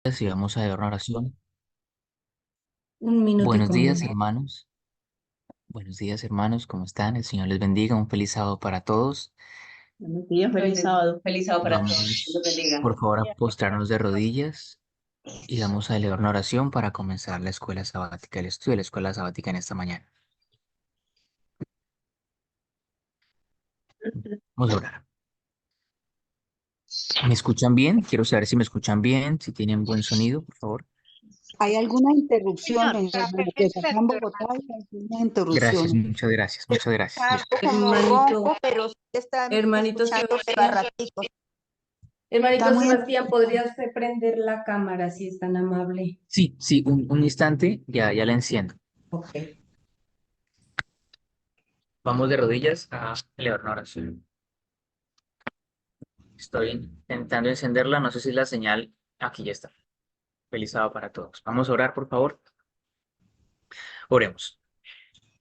Y vamos a dar una oración. Un Buenos minutico días, nomás. hermanos. Buenos días, hermanos. ¿Cómo están? El Señor les bendiga. Un feliz sábado para todos. Buenos días, feliz sábado. Feliz sábado para todos. Dios los Vamos, bendiga. por favor, a postrarnos de rodillas y vamos a elevar una oración para comenzar la escuela sabática, el estudio de la escuela sabática en esta mañana. Vamos a orar. ¿Me escuchan bien? Quiero saber si me escuchan bien, si tienen buen sonido, por favor. Hay alguna interrupción Señor, en está lo que se acá en perfecto, Bogotá, hermano. hay algunas Gracias, interrupciones. muchas gracias, muchas gracias. Está como Hermanito, ronco, pero sí están hermanito escuchándose a Sebastián, ratitos. hermanito Estamos en, Sebastián, ¿podría usted prender la cámara si es tan amable? Sí, sí, un instante, ya la enciendo. Ok. Vamos de rodillas a elevar una oración. Estoy intentando encenderla, no sé si la señal, aquí ya está. Feliz sábado para todos. Vamos a orar, por favor. Oremos.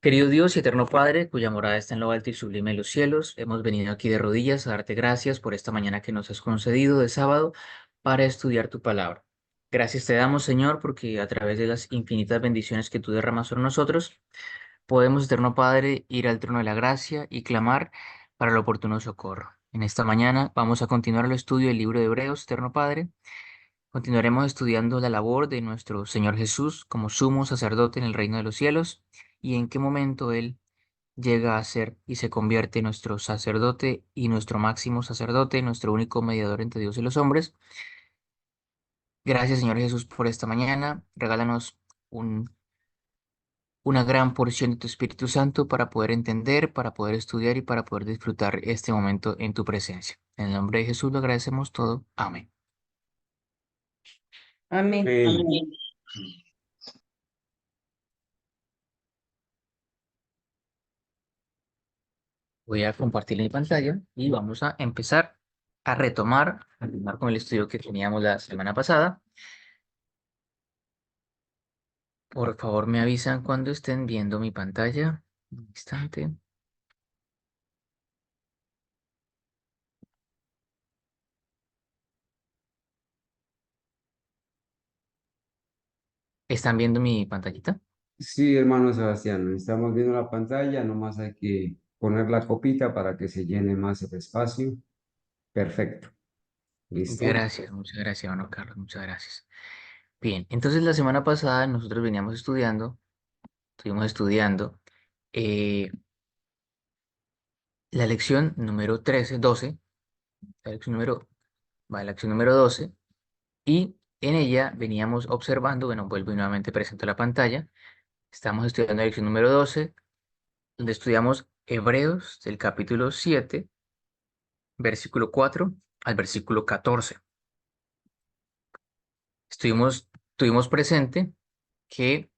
Querido Dios y eterno Padre, cuya morada está en lo alto y sublime de los cielos, hemos venido aquí de rodillas a darte gracias por esta mañana que nos has concedido de sábado para estudiar tu palabra. Gracias te damos, Señor, porque a través de las infinitas bendiciones que tú derramas sobre nosotros, podemos, eterno Padre, ir al trono de la gracia y clamar para el oportuno socorro. En esta mañana vamos a continuar el estudio del libro de Hebreos, eterno Padre. Continuaremos estudiando la labor de nuestro Señor Jesús como sumo sacerdote en el reino de los cielos y en qué momento Él llega a ser y se convierte en nuestro sacerdote y nuestro máximo sacerdote, nuestro único mediador entre Dios y los hombres. Gracias, Señor Jesús, por esta mañana. Regálanos un- una gran porción de tu Espíritu Santo para poder entender, para poder estudiar y para poder disfrutar este momento en tu presencia. En el nombre de Jesús lo agradecemos todo. Amén. Amén. Amén. Voy a compartir mi pantalla y vamos a empezar a continuar con el estudio que teníamos la semana pasada. Por favor, me avisan cuando estén viendo mi pantalla. Un instante. ¿Están viendo mi pantallita? Sí, hermano Sebastián, estamos viendo la pantalla, nomás hay que poner la copita para que se llene más el espacio. Perfecto. ¿Listo? Muchas gracias, hermano Carlos, muchas gracias. Bien, entonces la semana pasada nosotros veníamos estuvimos estudiando eh, la lección número 13, 12, la lección número, la lección número 12, y en ella veníamos observando, bueno, vuelvo y nuevamente presento la pantalla. Estamos estudiando la lección número 12, donde estudiamos Hebreos del capítulo 7, versículo 4 al versículo 14. Tuvimos presente que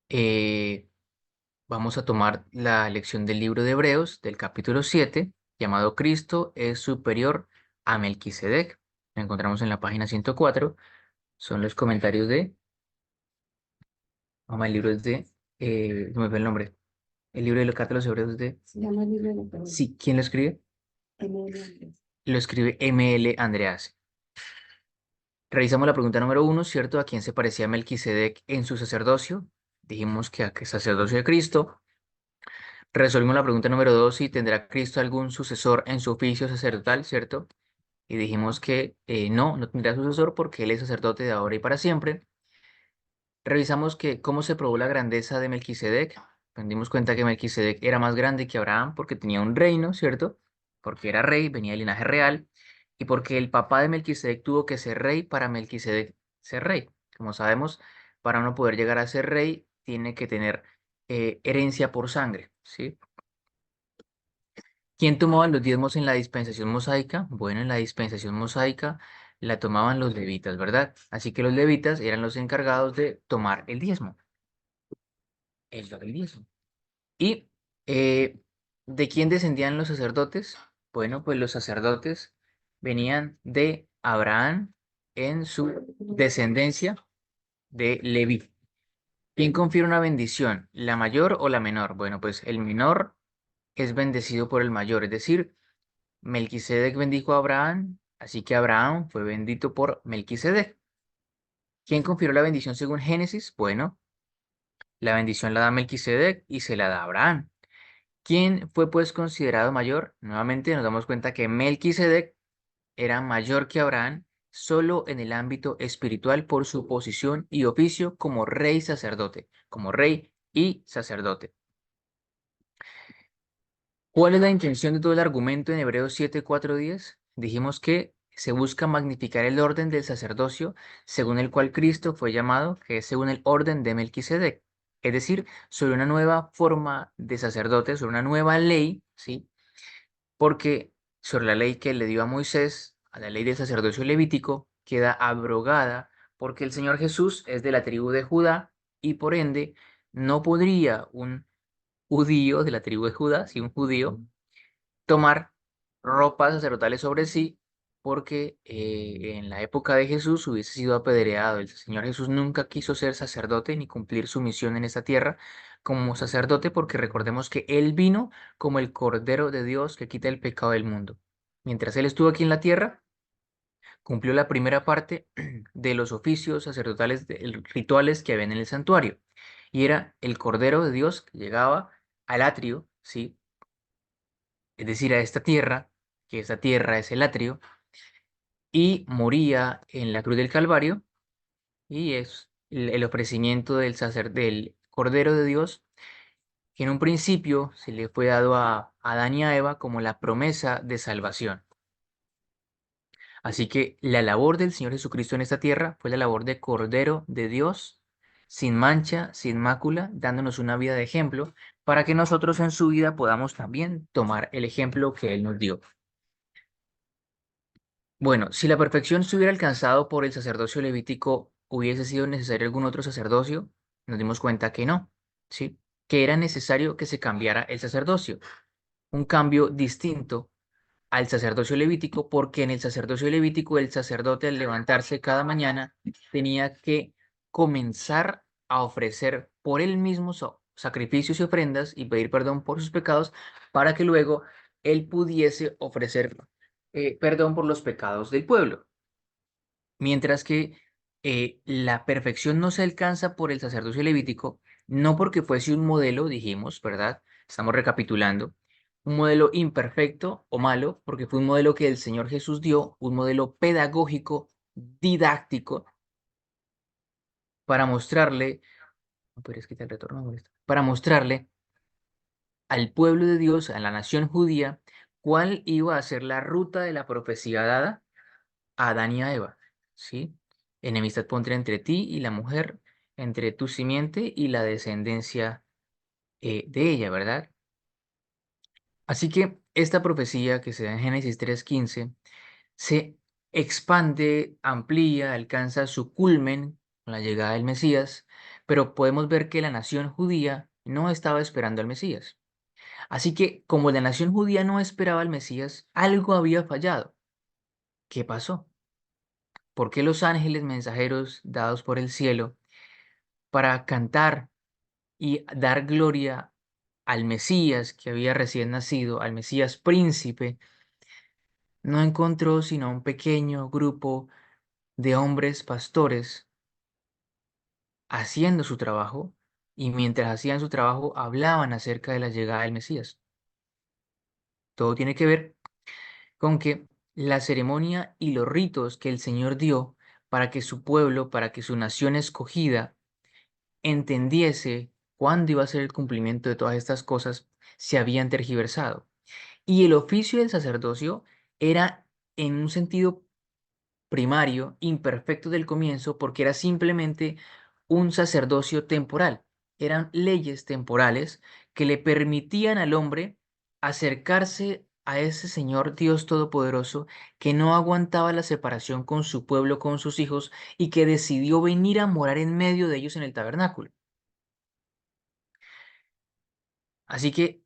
eh, vamos a tomar la lección del libro de Hebreos del capítulo 7, llamado Cristo es superior a Melquisedec. Lo encontramos en la página 104. Son los comentarios de, el libro es de, no me fue el nombre. El libro de los cartas de los Hebreos es de, Se llama libro de Pedro. sí, ¿quién lo escribe? Emilio. Lo escribe M.L. Andreas. Revisamos la pregunta número 1, ¿cierto? ¿A quién se parecía Melquisedec en su sacerdocio? Dijimos que a qué sacerdocio de Cristo. Resolvimos la pregunta número 2, si tendrá Cristo algún sucesor en su oficio sacerdotal, ¿cierto? Y dijimos que no tendrá sucesor porque él es sacerdote de ahora y para siempre. Revisamos que cómo se probó la grandeza de Melquisedec. Nos dimos cuenta que Melquisedec era más grande que Abraham porque tenía un reino, ¿cierto? Porque era rey, venía del linaje real, y porque el papá de Melquisedec tuvo que ser rey para Melquisedec ser rey. Como sabemos, para uno poder llegar a ser rey, tiene que tener herencia por sangre, ¿sí? ¿Quién tomaba los diezmos en la dispensación mosaica? Bueno, en la dispensación mosaica la tomaban los levitas, ¿verdad? Así que los levitas eran los encargados de tomar el diezmo, el diezmo. ¿Y de quién descendían los sacerdotes? Bueno, pues los sacerdotes venían de Abraham en su descendencia de Leví. ¿Quién confiere una bendición? ¿La mayor o la menor? Bueno, pues el menor es bendecido por el mayor, es decir, Melquisedec bendijo a Abraham, así que Abraham fue bendito por Melquisedec. ¿Quién confirió la bendición según Génesis? Bueno, la bendición la da Melquisedec y se la da Abraham. ¿Quién fue pues considerado mayor? Nuevamente nos damos cuenta que Melquisedec era mayor que Abraham solo en el ámbito espiritual por su posición y oficio como rey sacerdote, como rey y sacerdote. ¿Cuál es la intención de todo el argumento en Hebreos 7, 4, 10? Dijimos que se busca magnificar el orden del sacerdocio según el cual Cristo fue llamado, que es según el orden de Melquisedec. Es decir, sobre una nueva forma de sacerdote, sobre una nueva ley, ¿sí? Porque sobre la ley que le dio a Moisés, a la ley del sacerdocio levítico, queda abrogada porque el Señor Jesús es de la tribu de Judá y por ende no podría un judío de la tribu de Judá, si un judío, tomar ropas sacerdotales sobre sí, porque en la época de Jesús hubiese sido apedreado. El Señor Jesús nunca quiso ser sacerdote ni cumplir su misión en esta tierra como sacerdote, porque recordemos que Él vino como el Cordero de Dios que quita el pecado del mundo. Mientras Él estuvo aquí en la tierra, cumplió la primera parte de los oficios sacerdotales, rituales que habían en el santuario. Y era el Cordero de Dios que llegaba al atrio, ¿sí? Es decir, a esta tierra, que esta tierra es el atrio, y moría en la cruz del Calvario, y es el ofrecimiento del Cordero de Dios, que en un principio se le fue dado a Adán y a Eva como la promesa de salvación. Así que la labor del Señor Jesucristo en esta tierra fue la labor de Cordero de Dios, sin mancha, sin mácula, dándonos una vida de ejemplo, para que nosotros en su vida podamos también tomar el ejemplo que Él nos dio. Bueno, si la perfección se hubiera alcanzado por el sacerdocio levítico, ¿hubiese sido necesario algún otro sacerdocio? Nos dimos cuenta que no, ¿sí? Que era necesario que se cambiara el sacerdocio, un cambio distinto al sacerdocio levítico, porque en el sacerdocio levítico el sacerdote al levantarse cada mañana tenía que comenzar a ofrecer por él mismo sacrificios y ofrendas y pedir perdón por sus pecados para que luego él pudiese ofrecer perdón por los pecados del pueblo. Mientras que la perfección no se alcanza por el sacerdocio levítico, no porque fuese un modelo, dijimos, ¿verdad? Estamos recapitulando, un modelo imperfecto o malo, porque fue un modelo que el Señor Jesús dio, un modelo pedagógico, didáctico, para mostrarle, no podrías quitar el retorno, me molesta, para mostrarle al pueblo de Dios, a la nación judía, cuál iba a ser la ruta de la profecía dada a Adán y a Eva, ¿sí? Enemistad pondré entre ti y la mujer, entre tu simiente y la descendencia de ella, ¿verdad? Así que esta profecía que se da en Génesis 3:15 se expande, amplía, alcanza su culmen con la llegada del Mesías, pero podemos ver que la nación judía no estaba esperando al Mesías. Así que como la nación judía no esperaba al Mesías, algo había fallado. ¿Qué pasó? ¿Por qué los ángeles mensajeros dados por el cielo para cantar y dar gloria al Mesías que había recién nacido, al Mesías príncipe, no encontró sino un pequeño grupo de hombres pastores haciendo su trabajo y mientras hacían su trabajo hablaban acerca de la llegada del Mesías? Todo tiene que ver con que la ceremonia y los ritos que el Señor dio para que su pueblo, para que su nación escogida entendiese cuándo iba a ser el cumplimiento de todas estas cosas, se habían tergiversado. Y el oficio del sacerdocio era, en un sentido primario, imperfecto del comienzo, porque era simplemente un sacerdocio temporal. Eran leyes temporales que le permitían al hombre acercarse a ese Señor Dios Todopoderoso que no aguantaba la separación con su pueblo, con sus hijos, y que decidió venir a morar en medio de ellos en el tabernáculo. Así que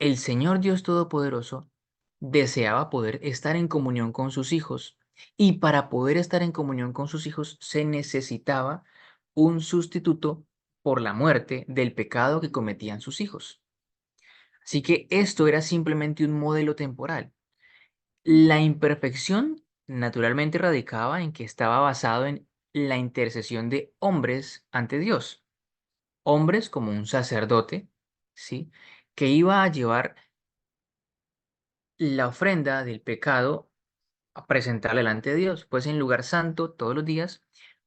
el Señor Dios Todopoderoso deseaba poder estar en comunión con sus hijos, y para poder estar en comunión con sus hijos se necesitaba un sustituto por la muerte del pecado que cometían sus hijos. Así que esto era simplemente un modelo temporal. La imperfección naturalmente radicaba en que estaba basado en la intercesión de hombres ante Dios. Hombres como un sacerdote, ¿sí? Que iba a llevar la ofrenda del pecado a presentarla delante de Dios, pues en lugar santo todos los días,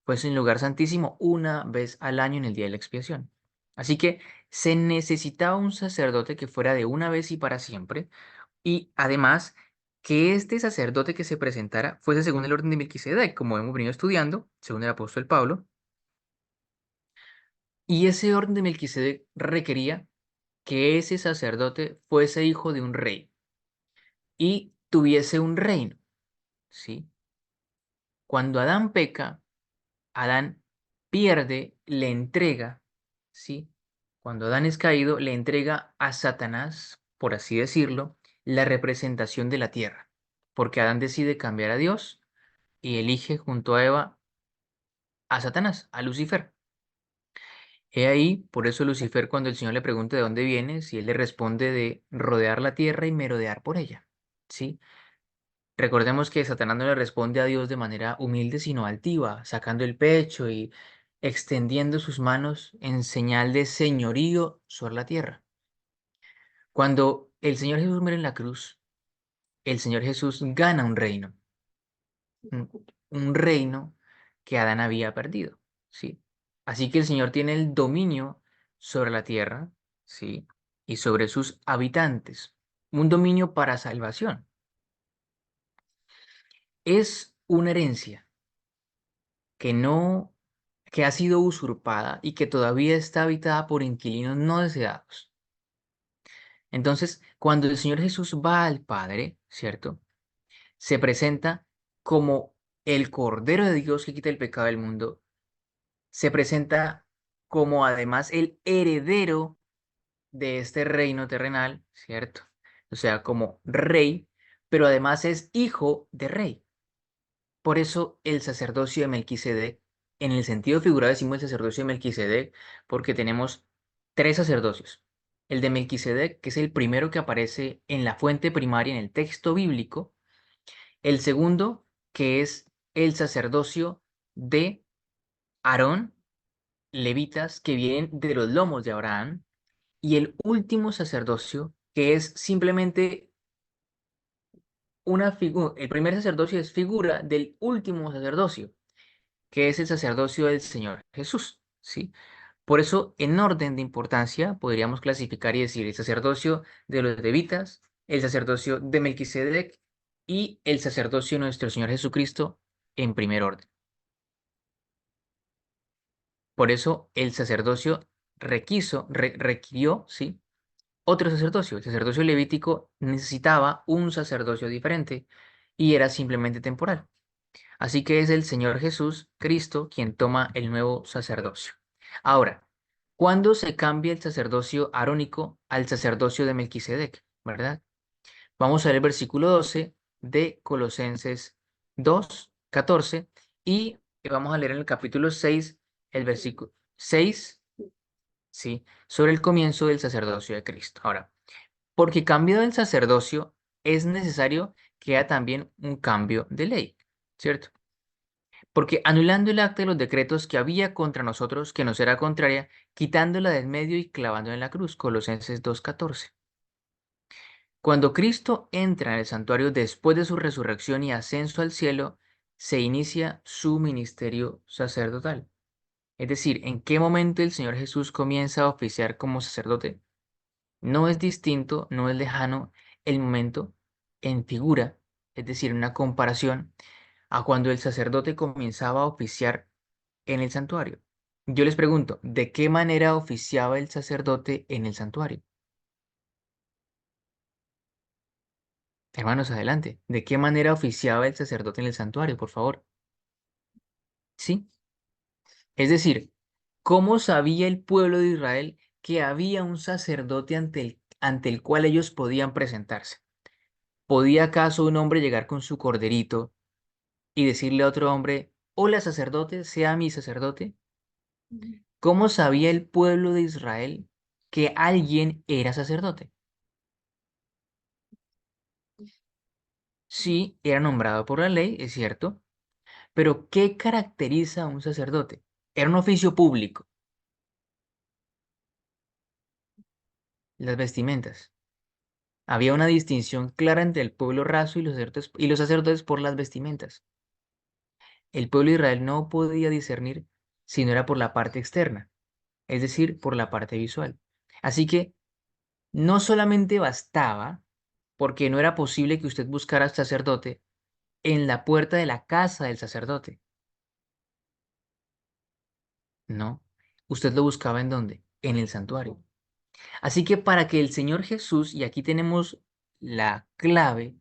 pues en lugar santísimo una vez al año en el día de la expiación. Así que se necesitaba un sacerdote que fuera de una vez y para siempre, y además que este sacerdote que se presentara fuese según el orden de Melquisedec, como hemos venido estudiando, según el apóstol Pablo, y ese orden de Melquisedec requería que ese sacerdote fuese hijo de un rey y tuviese un reino, ¿sí? Cuando Adán peca, Adán pierde, le entrega, ¿sí? Cuando Adán es caído, le entrega a Satanás, por así decirlo, la representación de la tierra, porque Adán decide cambiar a Dios y elige junto a Eva a Satanás, a Lucifer. He ahí, por eso Lucifer, cuando el Señor le pregunta de dónde viene, si él le responde de rodear la tierra y merodear por ella, ¿sí? Recordemos que Satanás no le responde a Dios de manera humilde, sino altiva, sacando el pecho y extendiendo sus manos en señal de señorío sobre la tierra. Cuando el Señor Jesús muere en la cruz, el Señor Jesús gana un, un reino que Adán había perdido, ¿sí? Así que el Señor tiene el dominio sobre la tierra, ¿sí? Y sobre sus habitantes, un dominio para salvación. Es una herencia que no, que ha sido usurpada y que todavía está habitada por inquilinos no deseados. Entonces, cuando el Señor Jesús va al Padre, ¿cierto? Se presenta como el Cordero de Dios que quita el pecado del mundo. Se presenta como además el heredero de este reino terrenal, ¿cierto? O sea, como rey, pero además es hijo de rey. Por eso el sacerdocio de Melquisedec, en el sentido figurado decimos el sacerdocio de Melquisedec, porque tenemos tres sacerdocios. El de Melquisedec, que es el primero que aparece en la fuente primaria, en el texto bíblico. El segundo, que es el sacerdocio de Aarón, levitas, que vienen de los lomos de Abraham. Y el último sacerdocio, que es simplemente una figura, el primer sacerdocio es figura del último sacerdocio, que es el sacerdocio del Señor Jesús, ¿sí? Por eso, en orden de importancia, podríamos clasificar y decir el sacerdocio de los levitas, el sacerdocio de Melquisedec y el sacerdocio de nuestro Señor Jesucristo en primer orden. Por eso, el sacerdocio requirió, ¿sí? Otro sacerdocio. El sacerdocio levítico necesitaba un sacerdocio diferente y era simplemente temporal. Así que es el Señor Jesús, Cristo, quien toma el nuevo sacerdocio. Ahora, ¿cuándo se cambia el sacerdocio arónico al sacerdocio de Melquisedec? ¿Verdad? Vamos a ver el versículo 12 de Colosenses 2:14 y vamos a leer en el capítulo 6, el versículo 6, ¿sí? Sobre el comienzo del sacerdocio de Cristo. Ahora, porque cambiado el sacerdocio, es necesario que haya también un cambio de ley, ¿cierto? Porque anulando el acta de los decretos que había contra nosotros, que nos era contraria, quitándola del medio y clavándola en la cruz. Colosenses 2:14. Cuando Cristo entra en el santuario después de su resurrección y ascenso al cielo, se inicia su ministerio sacerdotal. Es decir, ¿en qué momento el Señor Jesús comienza a oficiar como sacerdote? No es distinto, no es lejano el momento en figura, es decir, en una comparación a cuando el sacerdote comenzaba a oficiar en el santuario. Yo les pregunto, ¿de qué manera oficiaba el sacerdote en el santuario? Hermanos, adelante. ¿De qué manera oficiaba el sacerdote en el santuario, por favor? Sí. Es decir, ¿cómo sabía el pueblo de Israel que había un sacerdote ante el cual ellos podían presentarse? ¿Podía acaso un hombre llegar con su corderito y decirle a otro hombre, hola sacerdote, sea mi sacerdote? ¿Cómo sabía el pueblo de Israel que alguien era sacerdote? Sí, era nombrado por la ley, es cierto, Pero, ¿qué caracteriza a un sacerdote? Era un oficio público. Las vestimentas. Había una distinción clara entre el pueblo raso y los sacerdotes por las vestimentas. El pueblo de Israel no podía discernir si no era por la parte externa, es decir, por la parte visual. Así que no solamente bastaba, porque no era posible que usted buscara al sacerdote en la puerta de la casa del sacerdote. No, usted lo buscaba ¿en dónde? En el santuario. Así que para que el Señor Jesús, y aquí tenemos la clave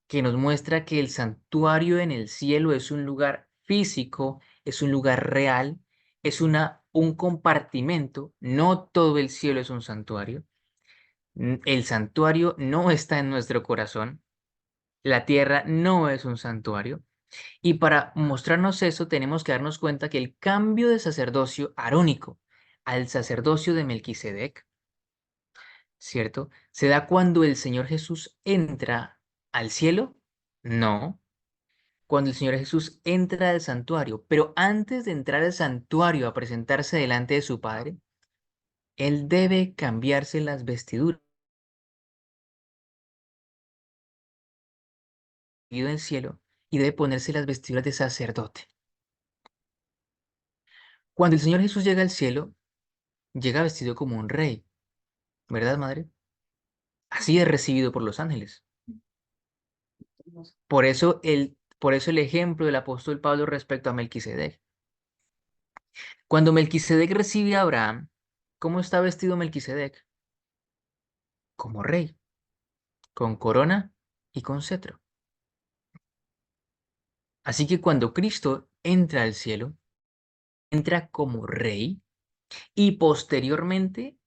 que nos muestra que el santuario en el cielo es un lugar físico, es un lugar real, es un compartimento, no todo el cielo es un santuario. El santuario no está en nuestro corazón, la tierra no es un santuario. Y para mostrarnos eso tenemos que darnos cuenta que el cambio de sacerdocio arónico al sacerdocio de Melquisedec, ¿cierto? ¿Se da cuando el Señor Jesús entra al cielo? No, cuando el Señor Jesús entra al santuario, pero antes de entrar al santuario a presentarse delante de su Padre, Él debe cambiarse las vestiduras en el cielo y debe ponerse las vestiduras de sacerdote. Cuando el Señor Jesús llega al cielo, llega vestido como un rey, ¿verdad, madre? Así es recibido por los ángeles. Por eso el ejemplo del apóstol Pablo respecto a Melquisedec. Cuando Melquisedec recibe a Abraham, ¿cómo está vestido Melquisedec? Como rey, con corona y con cetro. Así que cuando Cristo entra al cielo, entra como rey y posteriormente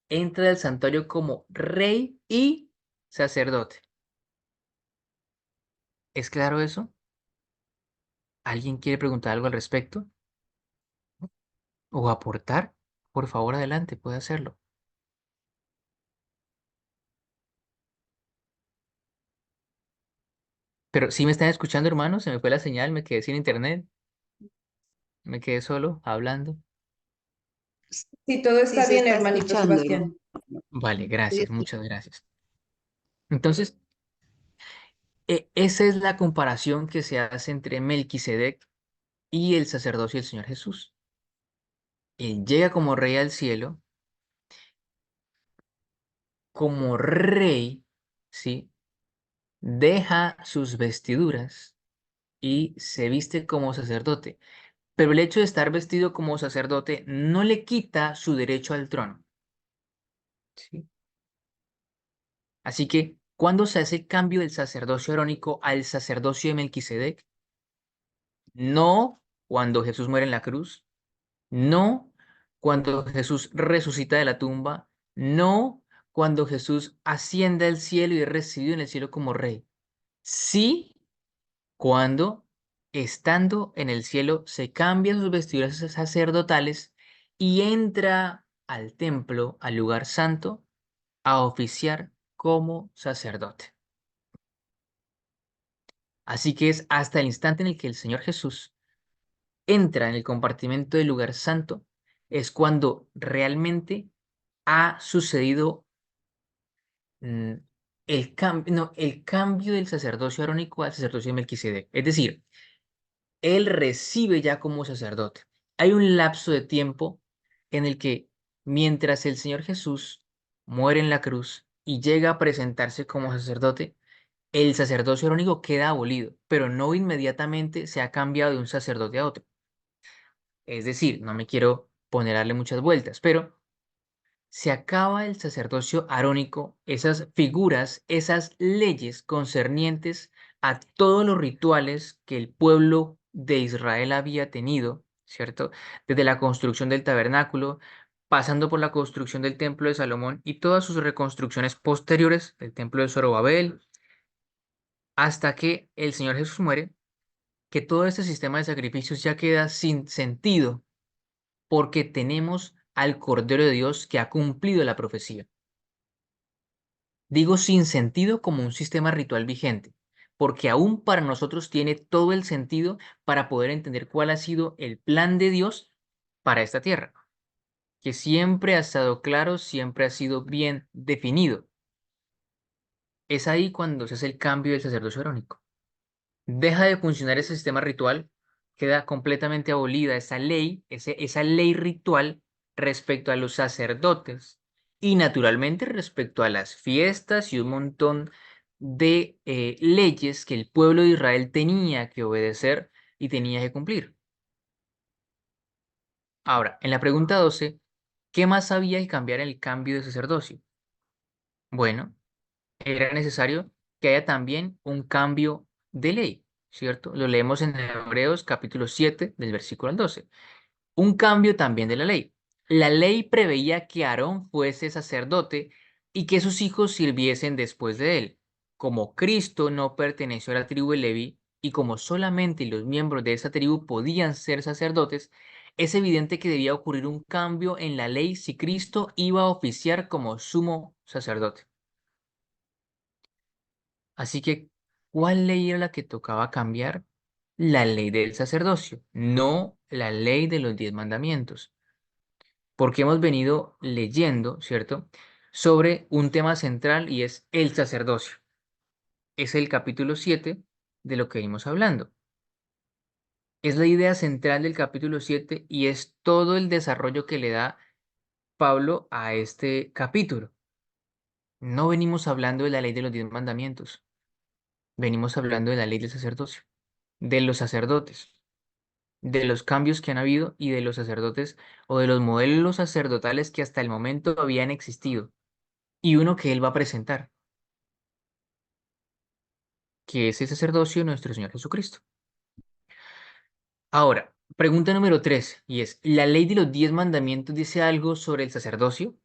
entra al santuario como rey y sacerdote. ¿Es claro eso? ¿Alguien quiere preguntar algo al respecto? ¿O aportar? Por favor, adelante, puede hacerlo. Pero si me están escuchando, hermanos, se me fue la señal, me quedé sin internet, me quedé solo hablando. Sí, todo Sí está se bien, está hermanito escuchando, hermano. Sebastián. Vale, Sí, gracias, sí. muchas gracias. Entonces, esa es la comparación que se hace entre Melquisedec y el sacerdocio del Señor Jesús. Él llega como rey al cielo, como rey, ¿sí? Deja sus vestiduras y se viste como sacerdote. Pero el hecho de estar vestido como sacerdote no le quita su derecho al trono, ¿sí? Así que, ¿cuándo se hace el cambio del sacerdocio arónico al sacerdocio de Melquisedec? No cuando Jesús muere en la cruz, no cuando Jesús resucita de la tumba, no cuando Jesús asciende al cielo y es recibido en el cielo como rey. Sí cuando, estando en el cielo, se cambia sus vestiduras sacerdotales y entra al templo, al lugar santo, a oficiar como sacerdote. Así que es hasta el instante en el que el Señor Jesús entra en el compartimento del lugar santo, es cuando realmente ha sucedido mm, el cambio del sacerdocio arónico al sacerdocio de Melquisedec. Es decir, él recibe ya como sacerdote. Hay un lapso de tiempo en el que mientras el Señor Jesús muere en la cruz y llega a presentarse como sacerdote, el sacerdocio arónico queda abolido, pero no inmediatamente se ha cambiado de un sacerdote a otro. Es decir, no me quiero poner a darle muchas vueltas, pero se acaba el sacerdocio arónico, esas figuras, esas leyes concernientes a todos los rituales que el pueblo de Israel había tenido, ¿cierto? Desde la construcción del tabernáculo, pasando por la construcción del templo de Salomón y todas sus reconstrucciones posteriores, el templo de Zorobabel, hasta que el Señor Jesús muere, que todo este sistema de sacrificios ya queda sin sentido porque tenemos al Cordero de Dios que ha cumplido la profecía. Digo sin sentido como un sistema ritual vigente, porque aún para nosotros tiene todo el sentido para poder entender cuál ha sido el plan de Dios para esta tierra, que siempre ha estado claro, siempre ha sido bien definido. Es ahí cuando se hace el cambio del sacerdocio arónico. Deja de funcionar ese sistema ritual, queda completamente abolida esa ley, esa ley ritual respecto a los sacerdotes y naturalmente respecto a las fiestas y un montón de leyes que el pueblo de Israel tenía que obedecer y tenía que cumplir. Ahora, en la pregunta 12, ¿qué más había que cambiar en el cambio de sacerdocio? Bueno, era necesario que haya también un cambio de ley, ¿cierto? Lo leemos en Hebreos capítulo 7, del versículo al 12. Un cambio también de la ley. La ley preveía que Aarón fuese sacerdote y que sus hijos sirviesen después de él. Como Cristo no perteneció a la tribu de Leví y como solamente los miembros de esa tribu podían ser sacerdotes, es evidente que debía ocurrir un cambio en la ley si Cristo iba a oficiar como sumo sacerdote. Así que, ¿cuál ley era la que tocaba cambiar? La ley del sacerdocio, no la ley de los 10 mandamientos. Porque hemos venido leyendo, ¿cierto?, sobre un tema central y es el sacerdocio. Es el capítulo 7 de lo que venimos hablando. Es la idea central del capítulo 7 y es todo el desarrollo que le da Pablo a este capítulo. No venimos hablando de la ley de los 10 mandamientos, venimos hablando de la ley del sacerdocio, de los sacerdotes, de los cambios que han habido y de los sacerdotes o de los modelos sacerdotales que hasta el momento habían existido y uno que él va a presentar, que es el sacerdocio de nuestro Señor Jesucristo. Ahora, pregunta número 3 y es, ¿la ley de los 10 mandamientos dice algo sobre el sacerdocio?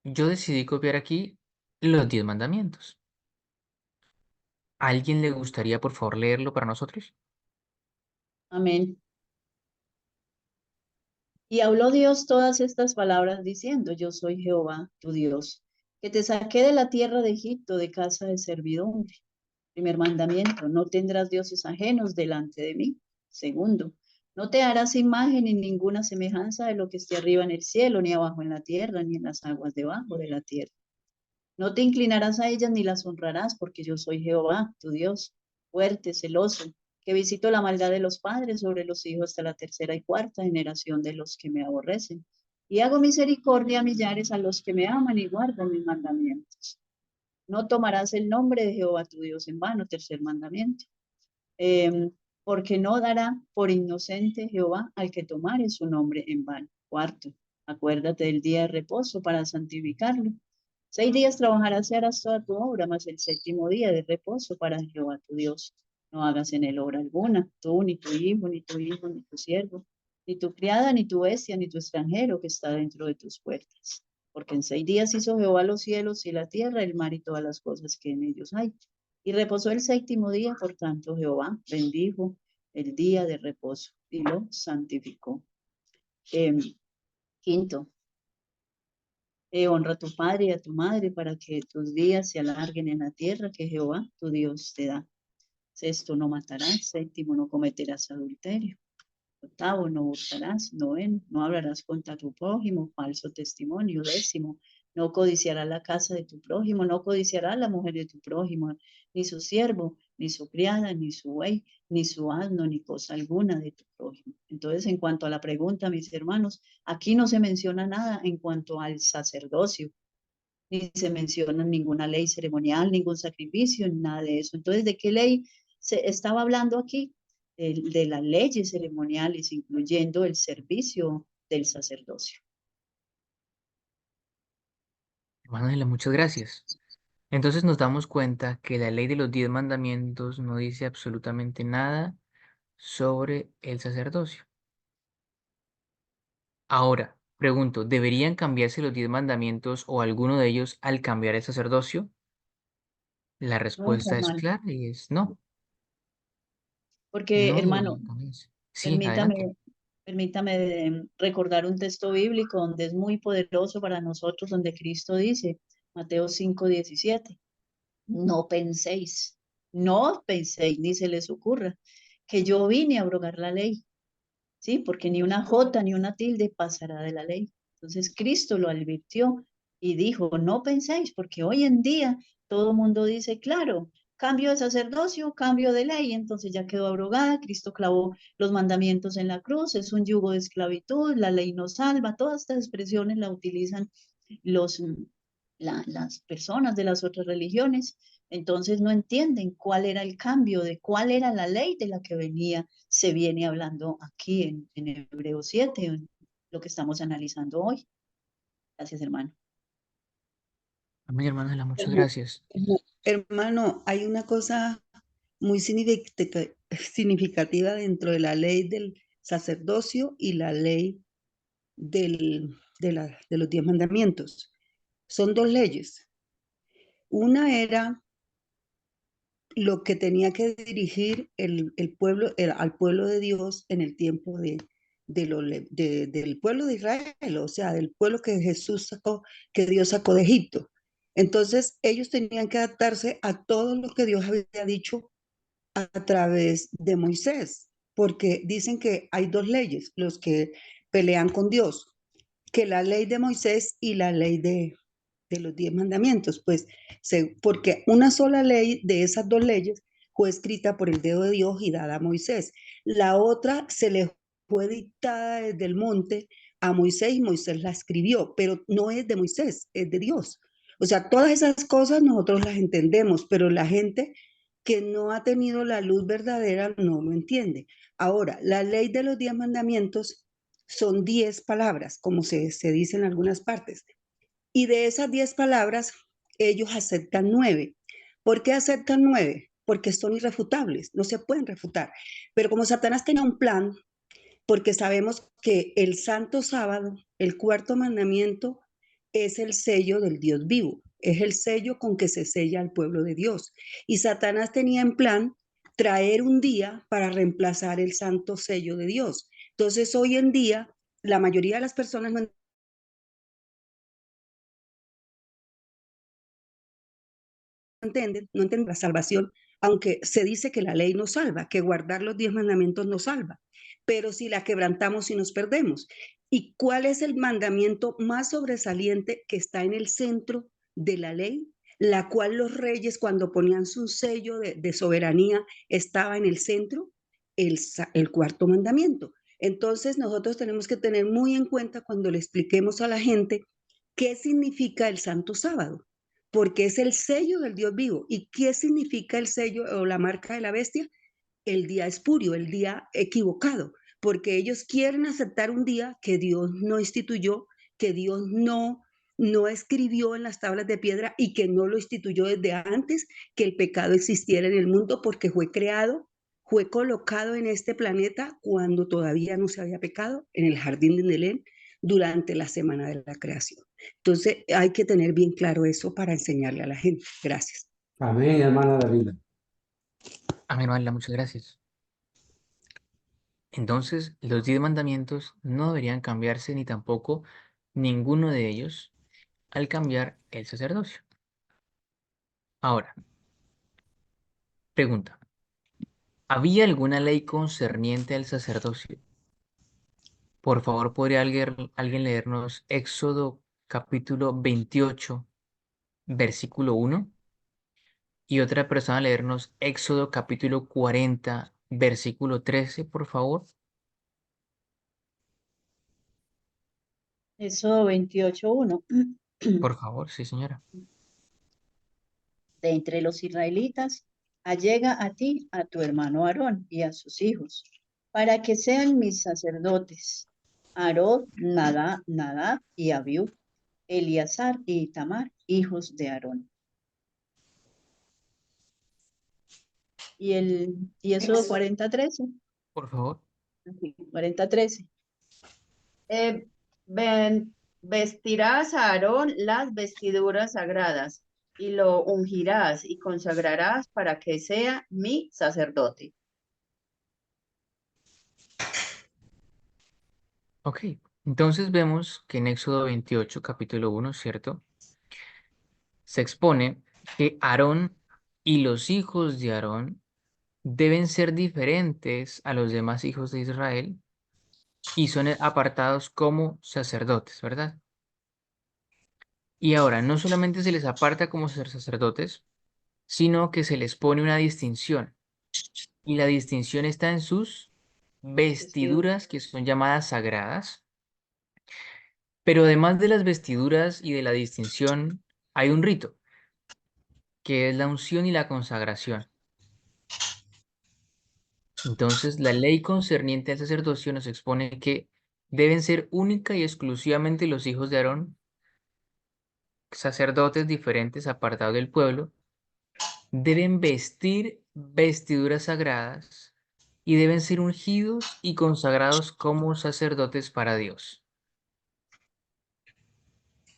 Yo decidí copiar aquí los 10 mandamientos. ¿A alguien le gustaría, por favor, leerlo para nosotros? Amén. Y habló Dios todas estas palabras diciendo, yo soy Jehová, tu Dios, que te saqué de la tierra de Egipto, de casa de servidumbre. Primer mandamiento, no tendrás dioses ajenos delante de mí. Segundo, no te harás imagen ni ninguna semejanza de lo que esté arriba en el cielo, ni abajo en la tierra, ni en las aguas debajo de la tierra. No te inclinarás a ellas ni las honrarás, porque yo soy Jehová, tu Dios, fuerte, celoso, que visito la maldad de los padres sobre los hijos hasta la tercera y cuarta generación de los que me aborrecen. Y hago misericordia a millares a los que me aman y guardan mis mandamientos. No tomarás el nombre de Jehová tu Dios en vano, tercer mandamiento. Porque no dará por inocente Jehová al que tomare su nombre en vano. Cuarto, acuérdate del día de reposo para santificarlo. 6 días trabajarás y harás toda tu obra, mas el séptimo día de reposo para Jehová tu Dios. No hagas en él obra alguna, tú, ni tu hijo, ni tu hijo, ni tu siervo, ni tu criada, ni tu bestia, ni tu extranjero que está dentro de tus puertas. Porque en 6 días hizo Jehová los cielos y la tierra, el mar y todas las cosas que en ellos hay. Y reposó el séptimo día, por tanto Jehová bendijo el día de reposo y lo santificó. Quinto, honra a tu padre y a tu madre para que tus días se alarguen en la tierra que Jehová tu Dios te da. Sexto, no matarás. Séptimo, no cometerás adulterio. Octavo, no hurtarás. Noveno, no hablarás contra tu prójimo, falso testimonio. Décimo, no codiciarás la casa de tu prójimo, no codiciarás la mujer de tu prójimo, ni su siervo, ni su criada, ni su buey, ni su asno, ni cosa alguna de tu prójimo. Entonces, en cuanto a la pregunta, mis hermanos, aquí no se menciona nada en cuanto al sacerdocio, ni se menciona ninguna ley ceremonial, ningún sacrificio, nada de eso. Entonces, ¿de qué ley se estaba hablando aquí? De las leyes ceremoniales, incluyendo el servicio del sacerdocio. Manuela, muchas gracias. Entonces nos damos cuenta que la ley de los 10 mandamientos no dice absolutamente nada sobre el sacerdocio. Ahora, pregunto, ¿deberían cambiarse los 10 mandamientos o alguno de ellos al cambiar el sacerdocio? La Nunca, respuesta es hermano. clara y es no, Porque, no hermano, deberían cambiarse. Sí, adelante. permítame, permítame recordar un texto bíblico donde es muy poderoso para nosotros, donde Cristo dice, Mateo 5:17, no penséis, ni se les ocurra que yo vine a abrogar la ley, ¿sí? Porque ni una jota ni una tilde pasará de la ley. Entonces Cristo lo advirtió y dijo, no penséis, porque hoy en día todo el mundo dice, claro, cambio de sacerdocio, cambio de ley, entonces ya quedó abrogada, Cristo clavó los mandamientos en la cruz, es un yugo de esclavitud, la ley nos salva, todas estas expresiones la utilizan los, las personas de las otras religiones, entonces no entienden cuál era el cambio, de cuál era la ley de la que se viene hablando aquí en Hebreos 7, en lo que estamos analizando hoy. Gracias, hermano. Amén, hermana Ángela, muchas Herma- gracias. Hermano, hay una cosa muy significativa dentro de la ley del sacerdocio y la ley de los 10 mandamientos. Son dos leyes. Una era lo que tenía que dirigir el pueblo, al pueblo de Dios en el tiempo del pueblo de Israel, o sea, del pueblo que Jesús sacó, que Dios sacó de Egipto. Entonces, ellos tenían que adaptarse a todo lo que Dios había dicho a través de Moisés, porque dicen que hay dos leyes, los que pelean con Dios, que la ley de Moisés y la ley de los 10 mandamientos, pues porque una sola ley de esas dos leyes fue escrita por el dedo de Dios y dada a Moisés. La otra se le fue dictada desde el monte a Moisés y Moisés la escribió, pero no es de Moisés, es de Dios. O sea, todas esas cosas nosotros las entendemos, pero la gente que no ha tenido la luz verdadera no lo entiende. Ahora, la ley de los 10 mandamientos son 10 palabras, como se dice en algunas partes. Y de esas 10 palabras, ellos aceptan 9. ¿Por qué aceptan 9? Porque son irrefutables, no se pueden refutar. Pero como Satanás tenía un plan, porque sabemos que el santo sábado, el cuarto mandamiento, es el sello del Dios vivo, es el sello con que se sella al pueblo de Dios. Y Satanás tenía en plan traer un día para reemplazar el santo sello de Dios. Entonces, hoy en día, la mayoría de las personas no no entienden la salvación, aunque se dice que la ley nos salva, que guardar los 10 mandamientos nos salva, pero si la quebrantamos y nos perdemos. ¿Y cuál es el mandamiento más sobresaliente que está en el centro de la ley? La cual los reyes cuando ponían su sello de soberanía estaba en el centro, el cuarto mandamiento. Entonces nosotros tenemos que tener muy en cuenta cuando le expliquemos a la gente qué significa el Santo Sábado, porque es el sello del Dios vivo. ¿Y qué significa el sello o la marca de la bestia? El día espurio, el día equivocado, porque ellos quieren aceptar un día que Dios no instituyó, que Dios no escribió en las tablas de piedra y que no lo instituyó desde antes que el pecado existiera en el mundo, porque fue creado, fue colocado en este planeta cuando todavía no se había pecado, en el jardín de Edén, durante la semana de la creación. Entonces hay que tener bien claro eso para enseñarle a la gente. Gracias. Amén, hermana David. Amén, Ángela, muchas gracias. Entonces, los 10 mandamientos no deberían cambiarse ni tampoco ninguno de ellos al cambiar el sacerdocio. Ahora, pregunta, ¿había alguna ley concerniente al sacerdocio? Por favor, ¿podría alguien leernos Éxodo capítulo 28, versículo 1? Y otra persona leernos Éxodo capítulo 40, versículo 13, por favor. Eso 28:1. Por favor, sí, señora. De entre los israelitas, allega a ti a tu hermano Aarón y a sus hijos, para que sean mis sacerdotes. Aarón, Nadab y Abiú, Eleazar y Itamar, hijos de Aarón. Y eso 40:13. Por favor. 40:13. Eh, vestirás a Aarón las vestiduras sagradas y lo ungirás y consagrarás para que sea mi sacerdote. Ok. Entonces vemos que en Éxodo 28, capítulo 1, ¿cierto? Se expone que Aarón y los hijos de Aarón deben ser diferentes a los demás hijos de Israel y son apartados como sacerdotes, ¿verdad? Y ahora, no solamente se les aparta como ser sacerdotes, sino que se les pone una distinción. Y la distinción está en sus Vestido. vestiduras, que son llamadas sagradas. Pero además de las vestiduras y de la distinción, hay un rito, que es la unción y la consagración. Entonces, la ley concerniente al sacerdocio nos expone que deben ser única y exclusivamente los hijos de Aarón, sacerdotes diferentes apartados del pueblo, deben vestir vestiduras sagradas y deben ser ungidos y consagrados como sacerdotes para Dios.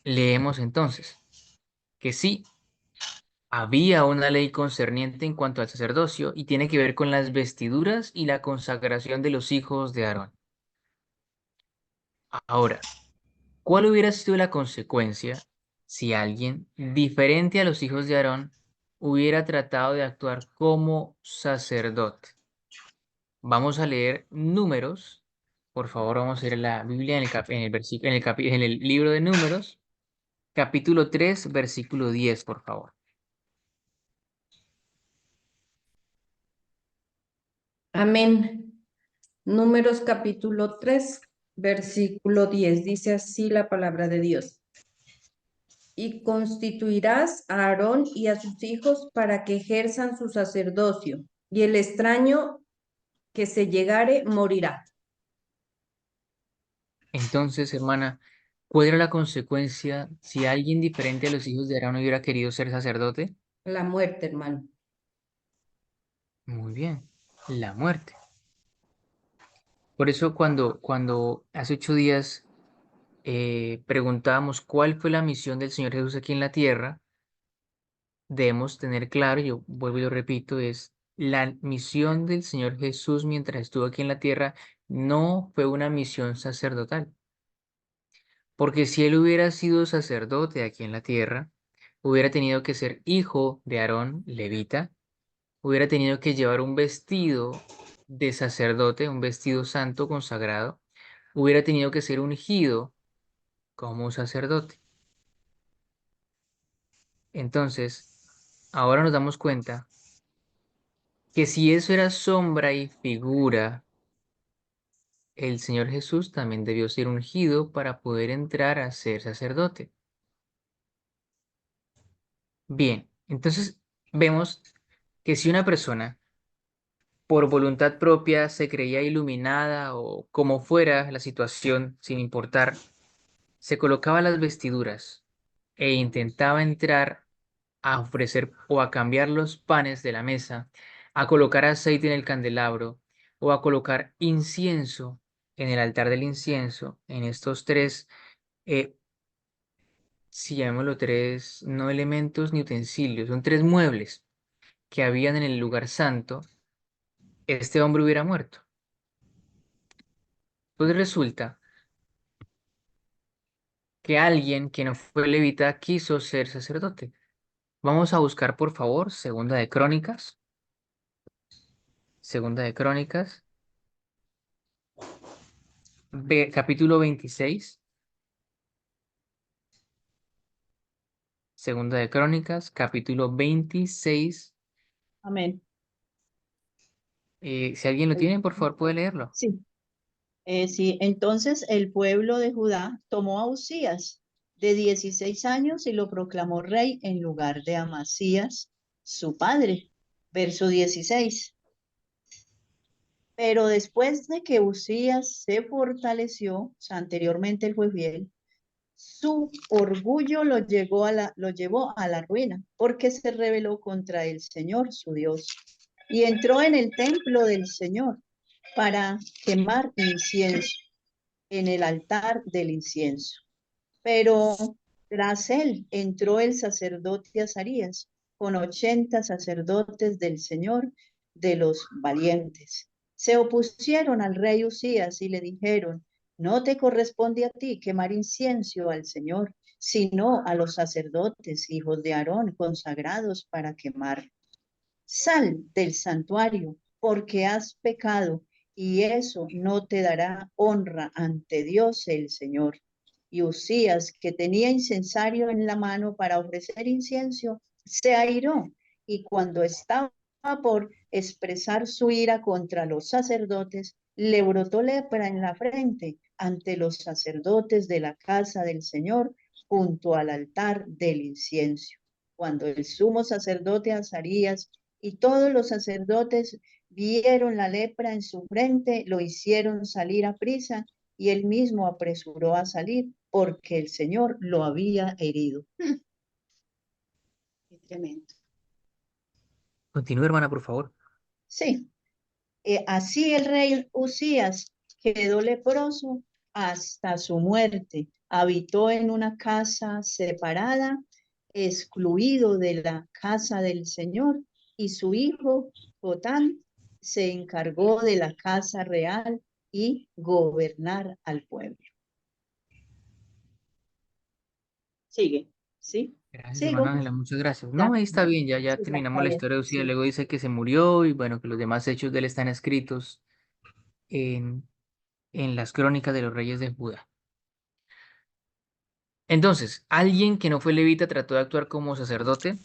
Leemos entonces que sí, había una ley concerniente en cuanto al sacerdocio y tiene que ver con las vestiduras y la consagración de los hijos de Aarón. Ahora, ¿cuál hubiera sido la consecuencia si alguien diferente a los hijos de Aarón hubiera tratado de actuar como sacerdote? Vamos a leer Números. Por favor, vamos a leer la Biblia en el versículo, en el libro de Números, capítulo 3, versículo 10, por favor. Amén. Números capítulo 3, versículo 10. Dice así la palabra de Dios. Y constituirás a Aarón y a sus hijos para que ejerzan su sacerdocio, y el extraño que se llegare morirá. Entonces, hermana, ¿cuál era la consecuencia si alguien diferente a los hijos de Aarón hubiera querido ser sacerdote? La muerte, hermano. Muy bien, la muerte. Por eso cuando hace 8 días preguntábamos cuál fue la misión del Señor Jesús aquí en la tierra, debemos tener claro, yo vuelvo y lo repito, es la misión del Señor Jesús mientras estuvo aquí en la tierra no fue una misión sacerdotal. Porque si él hubiera sido sacerdote aquí en la tierra, hubiera tenido que ser hijo de Aarón, levita, hubiera tenido que llevar un vestido de sacerdote, un vestido santo consagrado, hubiera tenido que ser ungido como sacerdote. Entonces, ahora nos damos cuenta que si eso era sombra y figura, el Señor Jesús también debió ser ungido para poder entrar a ser sacerdote. Bien, entonces vemos que si una persona por voluntad propia se creía iluminada o como fuera la situación, sin importar, se colocaba las vestiduras e intentaba entrar a ofrecer o a cambiar los panes de la mesa, a colocar aceite en el candelabro o a colocar incienso en el altar del incienso, en estos tres, si llamémoslo tres, no elementos ni utensilios, son tres muebles que habían en el lugar santo, este hombre hubiera muerto. Pues resulta que alguien que no fue levita quiso ser sacerdote. Vamos a buscar, por favor, Segunda de Crónicas, capítulo 26. Segunda de Crónicas, capítulo 26. Amén. Si alguien lo tiene, por favor, puede leerlo. Sí. Sí, entonces el pueblo de Judá tomó a Usías de 16 años y lo proclamó rey en lugar de Amasías, su padre. Verso 16. Pero después de que Usías se fortaleció, o sea, anteriormente él fue fiel, su orgullo lo llevó a la ruina, porque se rebeló contra el Señor, su Dios, y entró en el templo del Señor para quemar incienso en el altar del incienso. Pero tras él entró el sacerdote Azarías con 80 sacerdotes del Señor de los valientes. Se opusieron al rey Usías y le dijeron: no te corresponde a ti quemar incienso al Señor, sino a los sacerdotes, hijos de Aarón, consagrados para quemar. Sal del santuario, porque has pecado, y eso no te dará honra ante Dios el Señor. Y Usías, que tenía incensario en la mano para ofrecer incienso, se airó, y cuando estaba por expresar su ira contra los sacerdotes, le brotó lepra en la frente ante los sacerdotes de la casa del Señor, junto al altar del incienso. Cuando el sumo sacerdote Azarías y todos los sacerdotes vieron la lepra en su frente, lo hicieron salir a prisa, y él mismo apresuró a salir porque el Señor lo había herido. Qué tremendo. Continúe, hermana, por favor. Sí, así el rey Usías quedó leproso hasta su muerte. Habitó en una casa separada, excluido de la casa del Señor, y su hijo Jotán se encargó de la casa real y gobernar al pueblo. Sigue, ¿sí? Gracias, hermana Sigo. Ángela, muchas gracias. Ya, No, ahí está bien, ya sí, ya terminamos la acabé. historia de Usías. Sí. Luego dice que se murió y bueno, que los demás hechos de él están escritos en, en las crónicas de los reyes de Judá. Entonces, ¿alguien que no fue levita trató de actuar como sacerdote?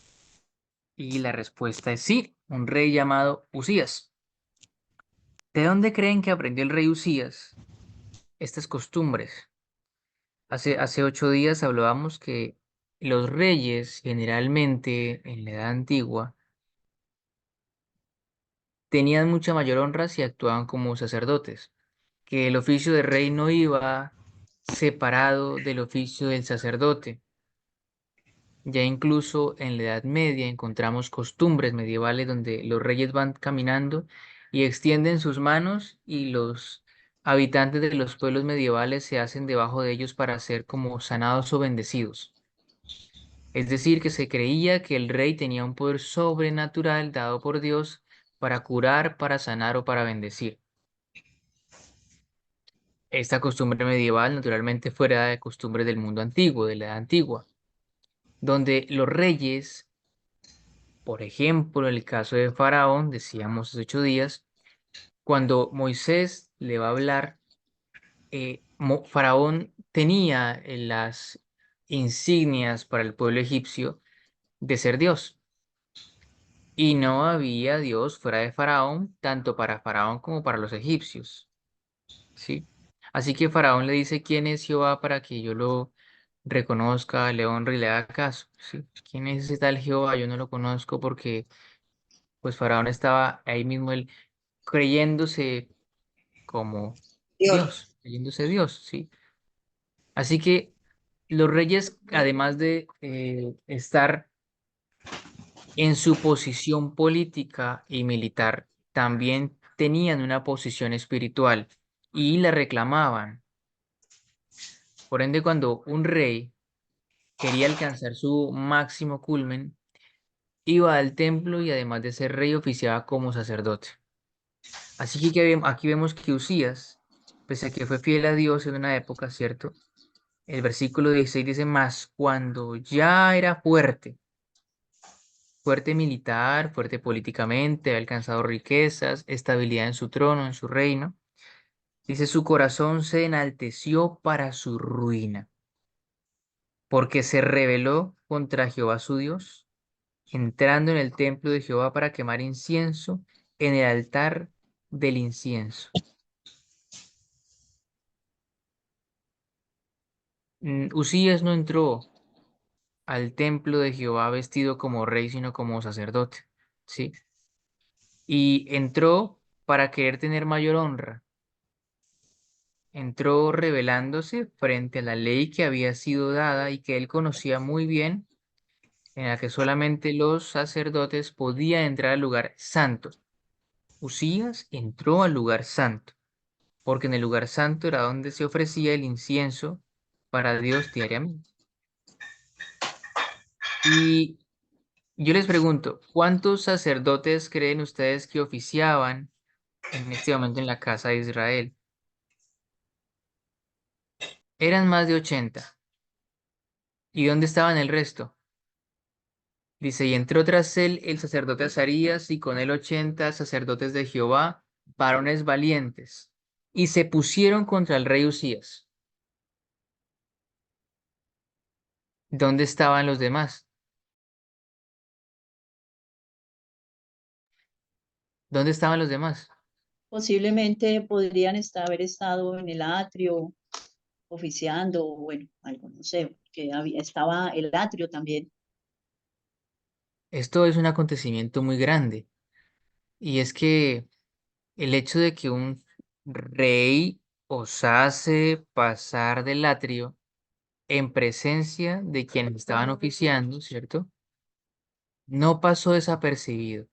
Y la respuesta es sí, un rey llamado Usías. ¿De dónde creen que aprendió el rey Usías estas costumbres? Hace 8 días hablábamos que los reyes generalmente en la edad antigua tenían mucha mayor honra si actuaban como sacerdotes, que el oficio de rey no iba separado del oficio del sacerdote. Ya incluso en la Edad Media encontramos costumbres medievales donde los reyes van caminando y extienden sus manos y los habitantes de los pueblos medievales se hacen debajo de ellos para ser como sanados o bendecidos. Es decir, que se creía que el rey tenía un poder sobrenatural dado por Dios para curar, para sanar o para bendecir. Esta costumbre medieval naturalmente fuera de costumbres del mundo antiguo, de la edad antigua, donde los reyes, por ejemplo, el caso de Faraón, decíamos hace 8 días, cuando Moisés le va a hablar, Faraón tenía las insignias para el pueblo egipcio de ser Dios. Y no había Dios fuera de Faraón, tanto para Faraón como para los egipcios. ¿Sí? Así que Faraón le dice quién es Jehová para que yo lo reconozca, le honre y le haga caso. ¿Sí? ¿Quién es ese tal Jehová? Yo no lo conozco porque pues Faraón estaba ahí mismo él creyéndose como Dios. Dios, creyéndose Dios, ¿sí? Así que los reyes, además de estar en su posición política y militar, también tenían una posición espiritual y la reclamaban. Por ende, cuando un rey quería alcanzar su máximo culmen, iba al templo y además de ser rey, oficiaba como sacerdote. Así que aquí vemos que Usías, pese a que fue fiel a Dios en una época, ¿cierto? El versículo 16 dice, más cuando ya era fuerte, fuerte militar, fuerte políticamente, había alcanzado riquezas, estabilidad en su trono, en su reino. Dice, su corazón se enalteció para su ruina, porque se rebeló contra Jehová su Dios, entrando en el templo de Jehová para quemar incienso en el altar del incienso. Usías no entró al templo de Jehová vestido como rey, sino como sacerdote, ¿sí? Y entró para querer tener mayor honra. Entró rebelándose frente a la ley que había sido dada y que él conocía muy bien, en la que solamente los sacerdotes podían entrar al lugar santo. Usías entró al lugar santo, porque en el lugar santo era donde se ofrecía el incienso para Dios diariamente. Y yo les pregunto, ¿cuántos sacerdotes creen ustedes que oficiaban en este momento en la casa de Israel? Eran más de 80. ¿Y dónde estaban el resto? Dice, y entró tras él el sacerdote Azarías y con él 80 sacerdotes de Jehová, varones valientes, y se pusieron contra el rey Usías. ¿Dónde estaban los demás? ¿Dónde estaban los demás? Posiblemente podrían haber estado en el atrio oficiando, o bueno, algo, no sé, que estaba el atrio también. Esto es un acontecimiento muy grande, y es que el hecho de que un rey osase pasar del atrio en presencia de quienes estaban oficiando, ¿cierto? No pasó desapercibido.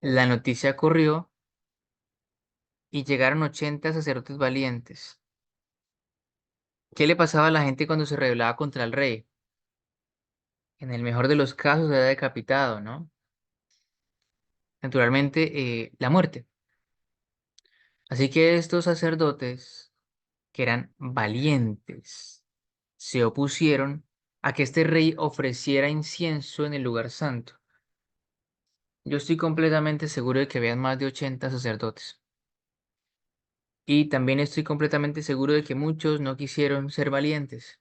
La noticia corrió y llegaron 80 sacerdotes valientes. ¿Qué le pasaba a la gente cuando se rebelaba contra el rey? En el mejor de los casos era decapitado, ¿no? Naturalmente, la muerte. Así que estos sacerdotes, que eran valientes, se opusieron a que este rey ofreciera incienso en el lugar santo. Yo estoy completamente seguro de que habían más de 80 sacerdotes. Y también estoy completamente seguro de que muchos no quisieron ser valientes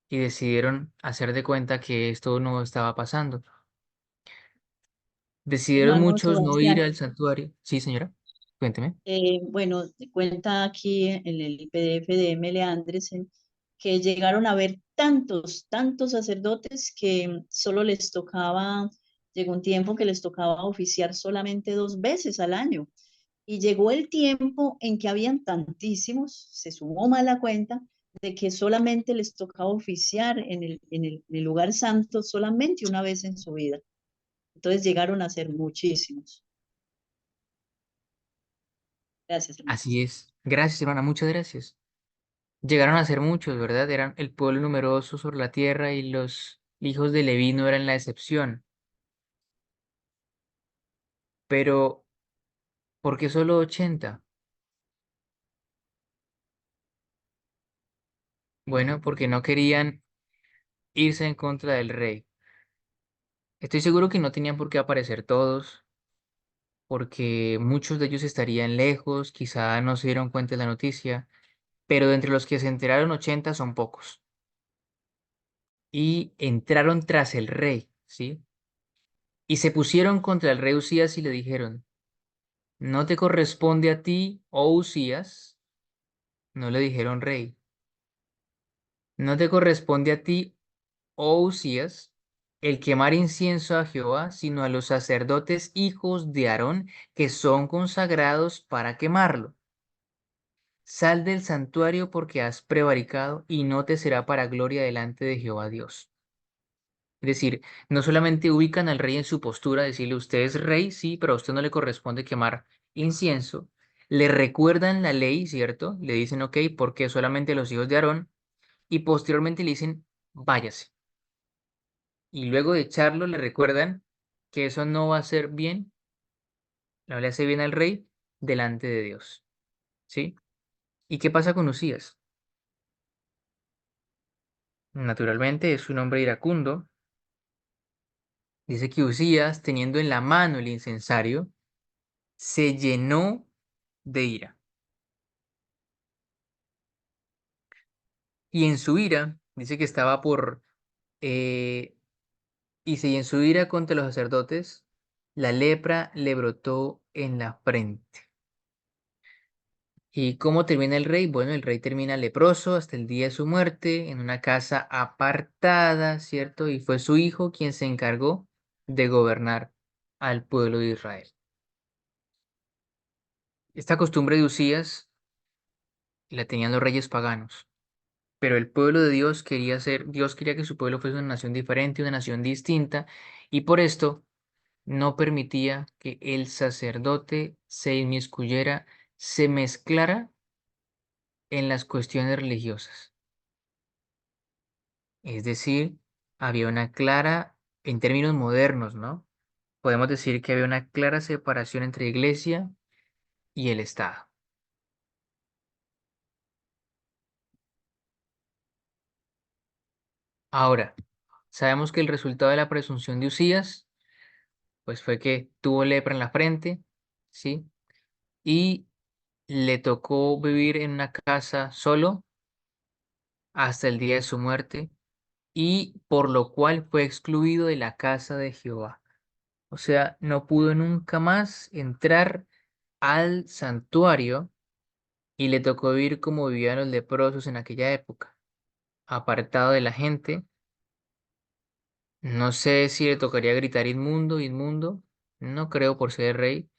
y decidieron hacer de cuenta que esto no estaba pasando. Decidieron Hermano muchos no ir Sebastián, al santuario. Sí, señora, cuénteme. bueno, cuenta aquí en el PDF de M.L. Andresen que llegaron a ver tantos sacerdotes que solo les tocaba, llegó un tiempo que les tocaba oficiar solamente 2 veces al año. Y llegó el tiempo en que habían tantísimos, se sumó mal la cuenta, de que solamente les tocaba oficiar en el lugar santo solamente una vez en su vida. Entonces llegaron a ser muchísimos. Gracias, hermano. Así es. Gracias, hermana, muchas gracias. Llegaron a ser muchos, ¿verdad? Eran el pueblo numeroso sobre la tierra y los hijos de Leví no eran la excepción. Pero, ¿por qué solo 80? Bueno, porque no querían irse en contra del rey. Estoy seguro que no tenían por qué aparecer todos, porque muchos de ellos estarían lejos, quizá no se dieron cuenta de la noticia, pero de entre los que se enteraron 80 son pocos. Y entraron tras el rey, ¿sí? Y se pusieron contra el rey Usías y le dijeron, no te corresponde a ti, oh Usías, no le dijeron rey, no te corresponde a ti, oh Usías, el quemar incienso a Jehová, sino a los sacerdotes hijos de Aarón, que son consagrados para quemarlo. Sal del santuario porque has prevaricado y no te será para gloria delante de Jehová Dios. Es decir, no solamente ubican al rey en su postura, decirle usted es rey, sí, pero a usted no le corresponde quemar incienso. Le recuerdan la ley, ¿cierto? Le dicen, ok, porque solamente los hijos de Aarón. Y posteriormente le dicen, váyase. Y luego de echarlo le recuerdan que eso no va a ser bien, no le hace bien al rey delante de Dios. ¿Sí? ¿Y qué pasa con Usías? Naturalmente es un hombre iracundo. Dice que Usías, teniendo en la mano el incensario, se llenó de ira. Y en su ira, dice que estaba por, y en su ira contra los sacerdotes, la lepra le brotó en la frente. ¿Y cómo termina el rey? Bueno, el rey termina leproso hasta el día de su muerte, en una casa apartada, ¿cierto? Y fue su hijo quien se encargó de gobernar al pueblo de Israel. Esta costumbre de Usías la tenían los reyes paganos, pero el pueblo de Dios quería que su pueblo fuese una nación diferente, una nación distinta, y por esto no permitía que el sacerdote se inmiscuyera, se mezclara en las cuestiones religiosas. Es decir, había una clara, en términos modernos, ¿no? Podemos decir que había una clara separación entre iglesia y el Estado. Ahora, sabemos que el resultado de la presunción de Usías, pues fue que tuvo lepra en la frente, ¿sí? Y le tocó vivir en una casa solo hasta el día de su muerte, y por lo cual fue excluido de la casa de Jehová. O sea, no pudo nunca más entrar al santuario y le tocó vivir como vivían los leprosos en aquella época, apartado de la gente. No sé si le tocaría gritar inmundo, inmundo, no creo por ser rey,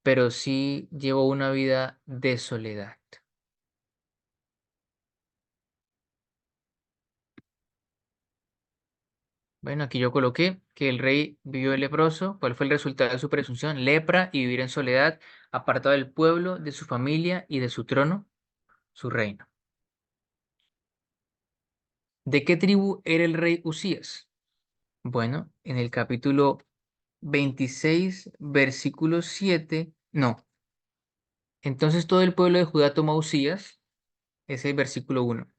pero sí llevó una vida de soledad. Bueno, aquí yo coloqué que el rey vivió de leproso. ¿Cuál fue el resultado de su presunción? Lepra y vivir en soledad, apartado del pueblo, de su familia y de su trono, su reino. ¿De qué tribu era el rey Usías? Bueno, en el capítulo 26, versículo 7, no. Entonces todo el pueblo de Judá tomó a Usías, es el versículo 1,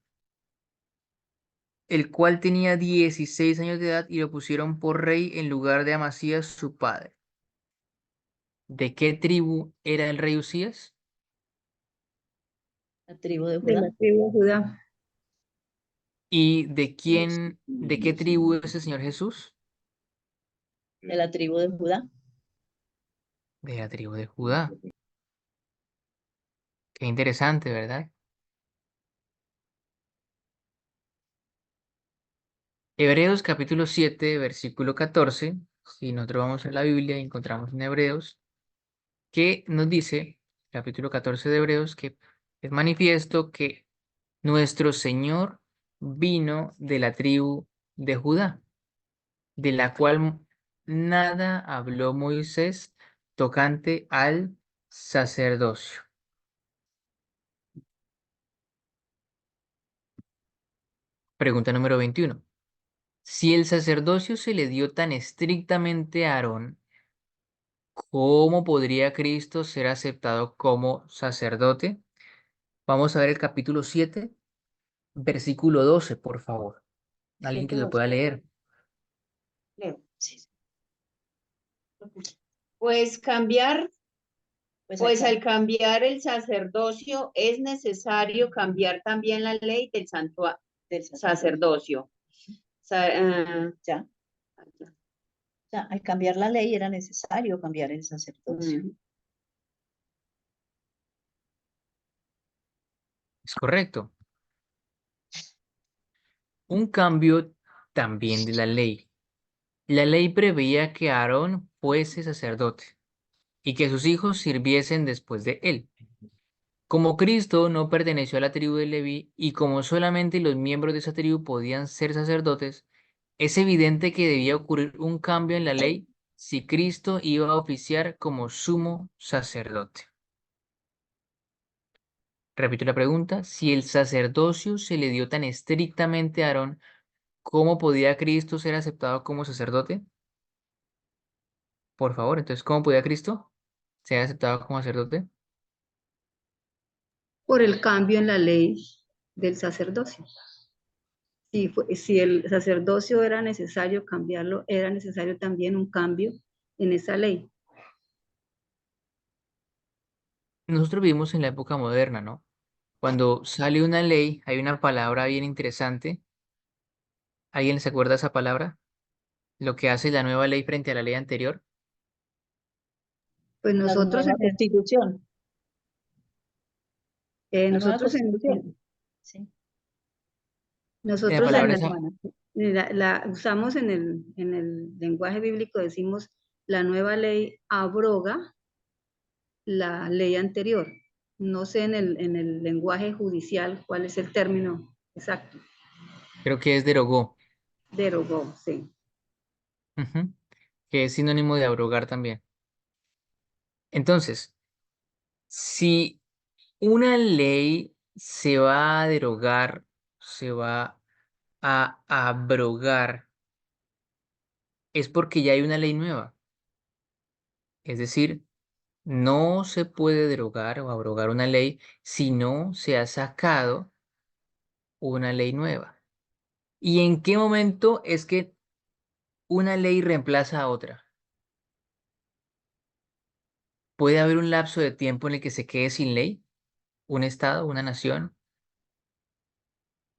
el cual tenía 16 años de edad y lo pusieron por rey en lugar de Amasías su padre. ¿De qué tribu era el rey Usías? La tribu de De la Judá. tribu de Judá. ¿Y de qué tribu es el Señor Jesús? De la tribu de Judá. De la tribu de Judá. Qué interesante, ¿verdad? Hebreos capítulo 7, versículo 14. Si nosotros vamos a la Biblia y encontramos en Hebreos, que nos dice, capítulo 14 de Hebreos, que es manifiesto que nuestro Señor vino de la tribu de Judá, de la cual nada habló Moisés tocante al sacerdocio. Pregunta número 21. Si el sacerdocio se le dio tan estrictamente a Aarón, ¿cómo podría Cristo ser aceptado como sacerdote? Vamos a ver el capítulo 7, versículo 12, por favor. Alguien que lo 7:12. pueda leer. Leo. Sí. Pues cambiar, Pues al cambiar el sacerdocio es necesario cambiar también la ley del del sacerdocio. Ya. Ya, al cambiar la ley era necesario cambiar el sacerdocio. Es correcto. Un cambio también de la ley. La ley preveía que Aarón fuese sacerdote y que sus hijos sirviesen después de él. Como Cristo no perteneció a la tribu de Leví y como solamente los miembros de esa tribu podían ser sacerdotes, es evidente que debía ocurrir un cambio en la ley si Cristo iba a oficiar como sumo sacerdote. Repito la pregunta, si el sacerdocio se le dio tan estrictamente a Aarón, ¿cómo podía Cristo ser aceptado como sacerdote? Por favor, entonces, ¿cómo podía Cristo ser aceptado como sacerdote? Por el cambio en la ley del sacerdocio. Si el sacerdocio era necesario cambiarlo, era necesario también un cambio en esa ley. Nosotros vivimos en la época moderna, ¿no? Cuando sale una ley, hay una palabra bien interesante. ¿Alguien se acuerda de esa palabra? Lo que hace la nueva ley frente a la ley anterior. Pues La nosotros, nueva constitución. La nueva nosotros constitución. Sí. La nosotros palabra esa, Hermana. la usamos en el lenguaje bíblico, decimos la nueva ley abroga la ley anterior. No sé en el lenguaje judicial cuál es el término exacto. creo que es derogó, Derogó, sí. ujú, que es sinónimo de abrogar también. Entonces, si una ley se va a derogar, se va a abrogar, es porque ya hay una ley nueva. Es decir, no se puede derogar o abrogar una ley si no se ha sacado una ley nueva. ¿Y en qué momento es que una ley reemplaza a otra? ¿Puede haber un lapso de tiempo en el que se quede sin ley? ¿Un estado, una nación?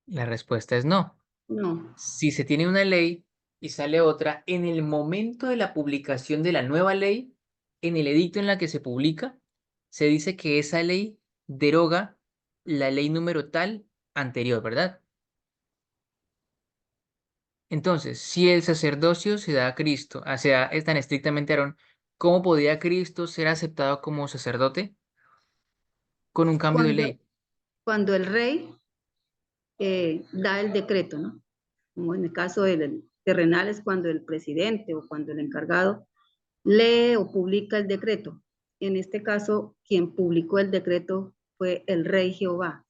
La respuesta es no. No. Si se tiene una ley y sale otra, en el momento de la publicación de la nueva ley, en el edicto en la que se publica, se dice que esa ley deroga la ley número tal anterior, ¿verdad? Entonces, si el sacerdocio se da a Cristo, o sea, es tan estrictamente Aarón, ¿cómo podía Cristo ser aceptado como sacerdote? Con un cambio de Cuando, ley. cuando el rey da el decreto, ¿no? Como en el caso del terrenal es cuando el presidente o cuando el encargado lee o publica el decreto. En este caso, quien publicó el decreto fue el rey Jehová,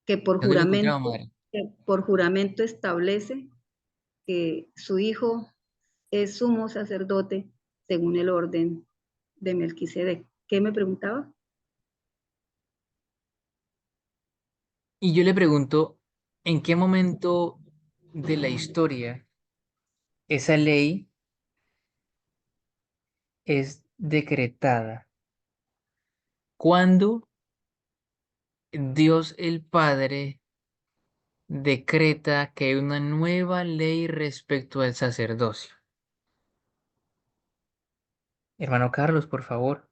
que ¿Dónde lo encontramos, madre? por juramento establece que su hijo es sumo sacerdote según el orden de Melquisedec. ¿Qué me preguntaba? Y yo le pregunto, ¿en qué momento de la historia esa ley es decretada? ¿Cuándo Dios el Padre decreta que hay una nueva ley respecto al sacerdocio? Hermano Carlos, por favor.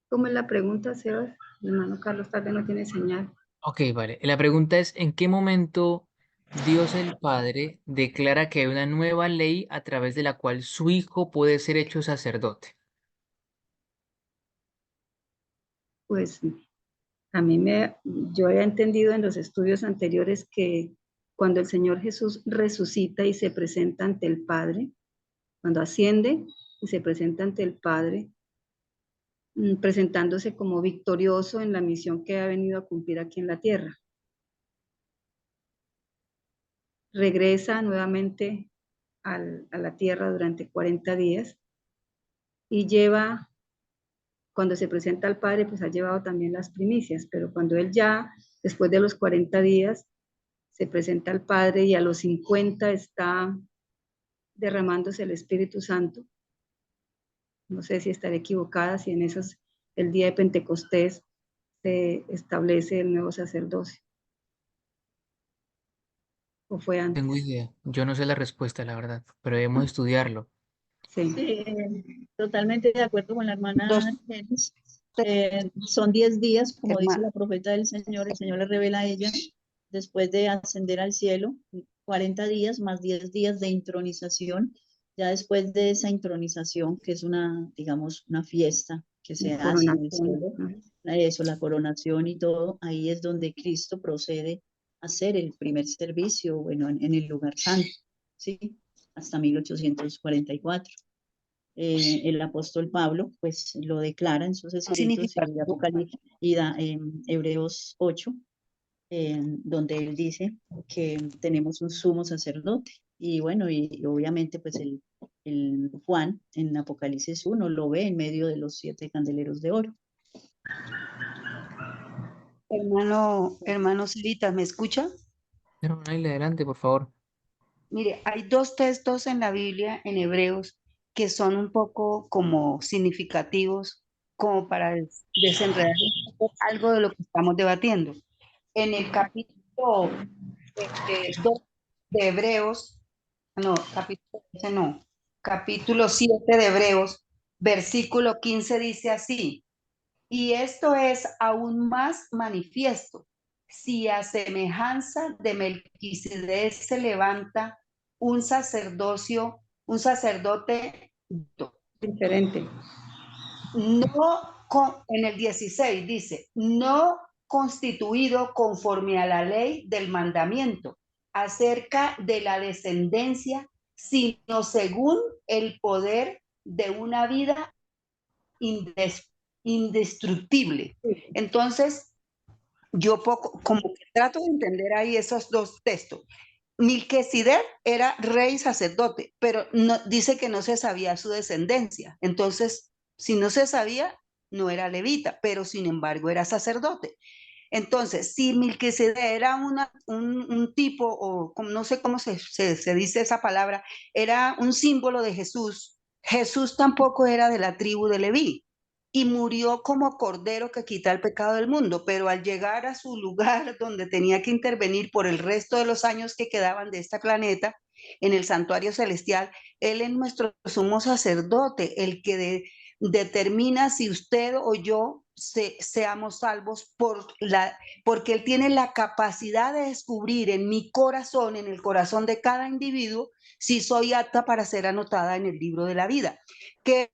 ¿Cómo es la pregunta, Sebas? Mi hermano Carlos tal vez no tiene señal. Ok, vale. La pregunta es, ¿en qué momento Dios el Padre declara que hay una nueva ley a través de la cual su hijo puede ser hecho sacerdote? Pues yo he entendido en los estudios anteriores que cuando el Señor Jesús resucita y se presenta ante el Padre, cuando asciende y se presenta ante el Padre, presentándose como victorioso en la misión que ha venido a cumplir aquí en la tierra. Regresa nuevamente a la tierra durante 40 días y lleva, cuando se presenta al Padre, pues ha llevado también las primicias, pero cuando él ya, después de los 40 días, se presenta al Padre y a los 50 está derramándose el Espíritu Santo. No sé si estaré equivocada, si en esos, el día de Pentecostés se establece el nuevo sacerdocio, o fue antes. Tengo idea. Yo no sé la respuesta, la verdad, pero debemos estudiarlo. Sí. Sí, totalmente de acuerdo con la Dos, hermana Genis. Son 10 días, como dice hermano. la profeta del Señor, el Señor le revela a ella después de ascender al cielo, 40 días más 10 días de intronización. Ya después de esa intronización, que es una, digamos, una fiesta que se hace en el cielo, eso, la coronación y todo, ahí es donde Cristo procede a hacer el primer servicio, bueno, en el lugar santo, ¿sí? Hasta 1844. El apóstol Pablo, pues lo declara en sus escritos y Significativo. Apocalipsis y en Hebreos 8, donde él dice que tenemos un sumo sacerdote. Y bueno, y obviamente pues el Juan en Apocalipsis 1 lo ve en medio de los 7 candeleros de oro. Hermano Cerita, ¿me escucha? Pero adelante, por favor. Mire, hay dos textos en la Biblia, en Hebreos, que son un poco como significativos, como para desenredar un poco algo de lo que estamos debatiendo. En el capítulo 2 de Hebreos, no, capítulo 12 no, capítulo 7 de Hebreos, versículo 15 dice así: y esto es aún más manifiesto, si a semejanza de Melquisedec se levanta un sacerdocio, un sacerdote Diferente. no en el 16 dice, no constituido conforme a la ley del mandamiento acerca de la descendencia, sino según el poder de una vida indestructible. Entonces, yo poco, como que trato de entender ahí esos dos textos. Melquisedec era rey y sacerdote, pero no, dice que no se sabía su descendencia. Entonces, si no se sabía, no era levita, pero sin embargo era sacerdote. Entonces, si Melquisedec era un tipo, o no sé cómo se dice esa palabra, era un símbolo de Jesús, Jesús tampoco era de la tribu de Leví y murió como cordero que quita el pecado del mundo, pero al llegar a su lugar donde tenía que intervenir por el resto de los años que quedaban de este planeta, en el santuario celestial, Él es nuestro sumo sacerdote, el que determina si usted o yo seamos salvos porque Él tiene la capacidad de descubrir en mi corazón, en el corazón de cada individuo, si soy apta para ser anotada en el libro de la vida. Que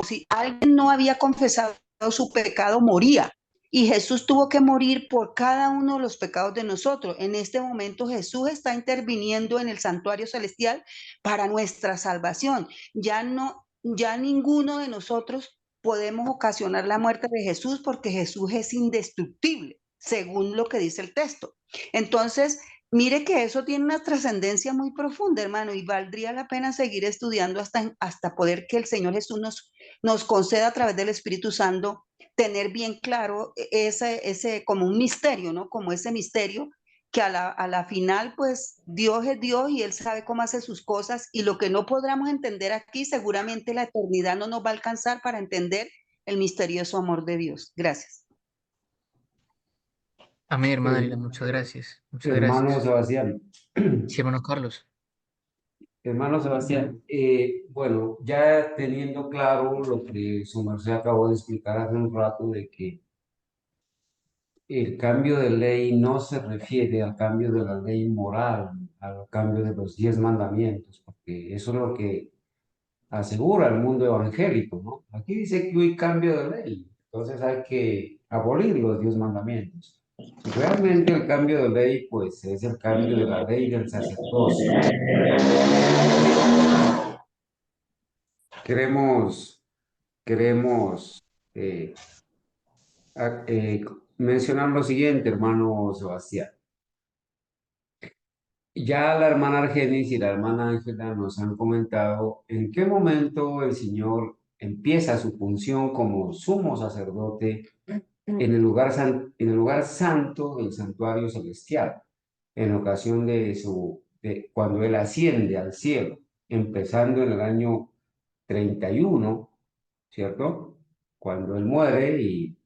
si alguien no había confesado su pecado, moría. Y Jesús tuvo que morir por cada uno de los pecados de nosotros. En este momento Jesús está interviniendo en el santuario celestial para nuestra salvación. Ya ninguno de nosotros podemos ocasionar la muerte de Jesús porque Jesús es indestructible, según lo que dice el texto. Entonces, mire que eso tiene una trascendencia muy profunda, hermano, y valdría la pena seguir estudiando hasta poder que el Señor Jesús nos conceda a través del Espíritu Santo tener bien claro ese como un misterio, ¿no? Como ese misterio que a la final, pues Dios es Dios y Él sabe cómo hace sus cosas y lo que no podamos entender aquí, seguramente la eternidad no nos va a alcanzar para entender el misterioso amor de Dios. Gracias. Amén, hermana Lila, Eh, muchas gracias. Muchas hermano gracias. Sebastián, Sí, hermano Carlos. hermano Sebastián, bueno, ya teniendo claro lo que su merced acabó de explicar hace un rato de que el cambio de ley no se refiere al cambio de la ley moral, al cambio de los 10 mandamientos, porque eso es lo que asegura el mundo evangélico, ¿no? Aquí dice que hay cambio de ley, entonces hay que abolir los 10 mandamientos. Realmente el cambio de ley, pues, es el cambio de la ley del sacerdocio. Queremos, queremos eh, a- eh, mencionar lo siguiente, hermano Sebastián. Ya la hermana Argenis y la hermana Ángela nos han comentado en qué momento el Señor empieza su función como sumo sacerdote en el en el lugar santo del santuario celestial, en ocasión de cuando Él asciende al cielo, empezando en el año 31, ¿cierto? Cuando Él muere y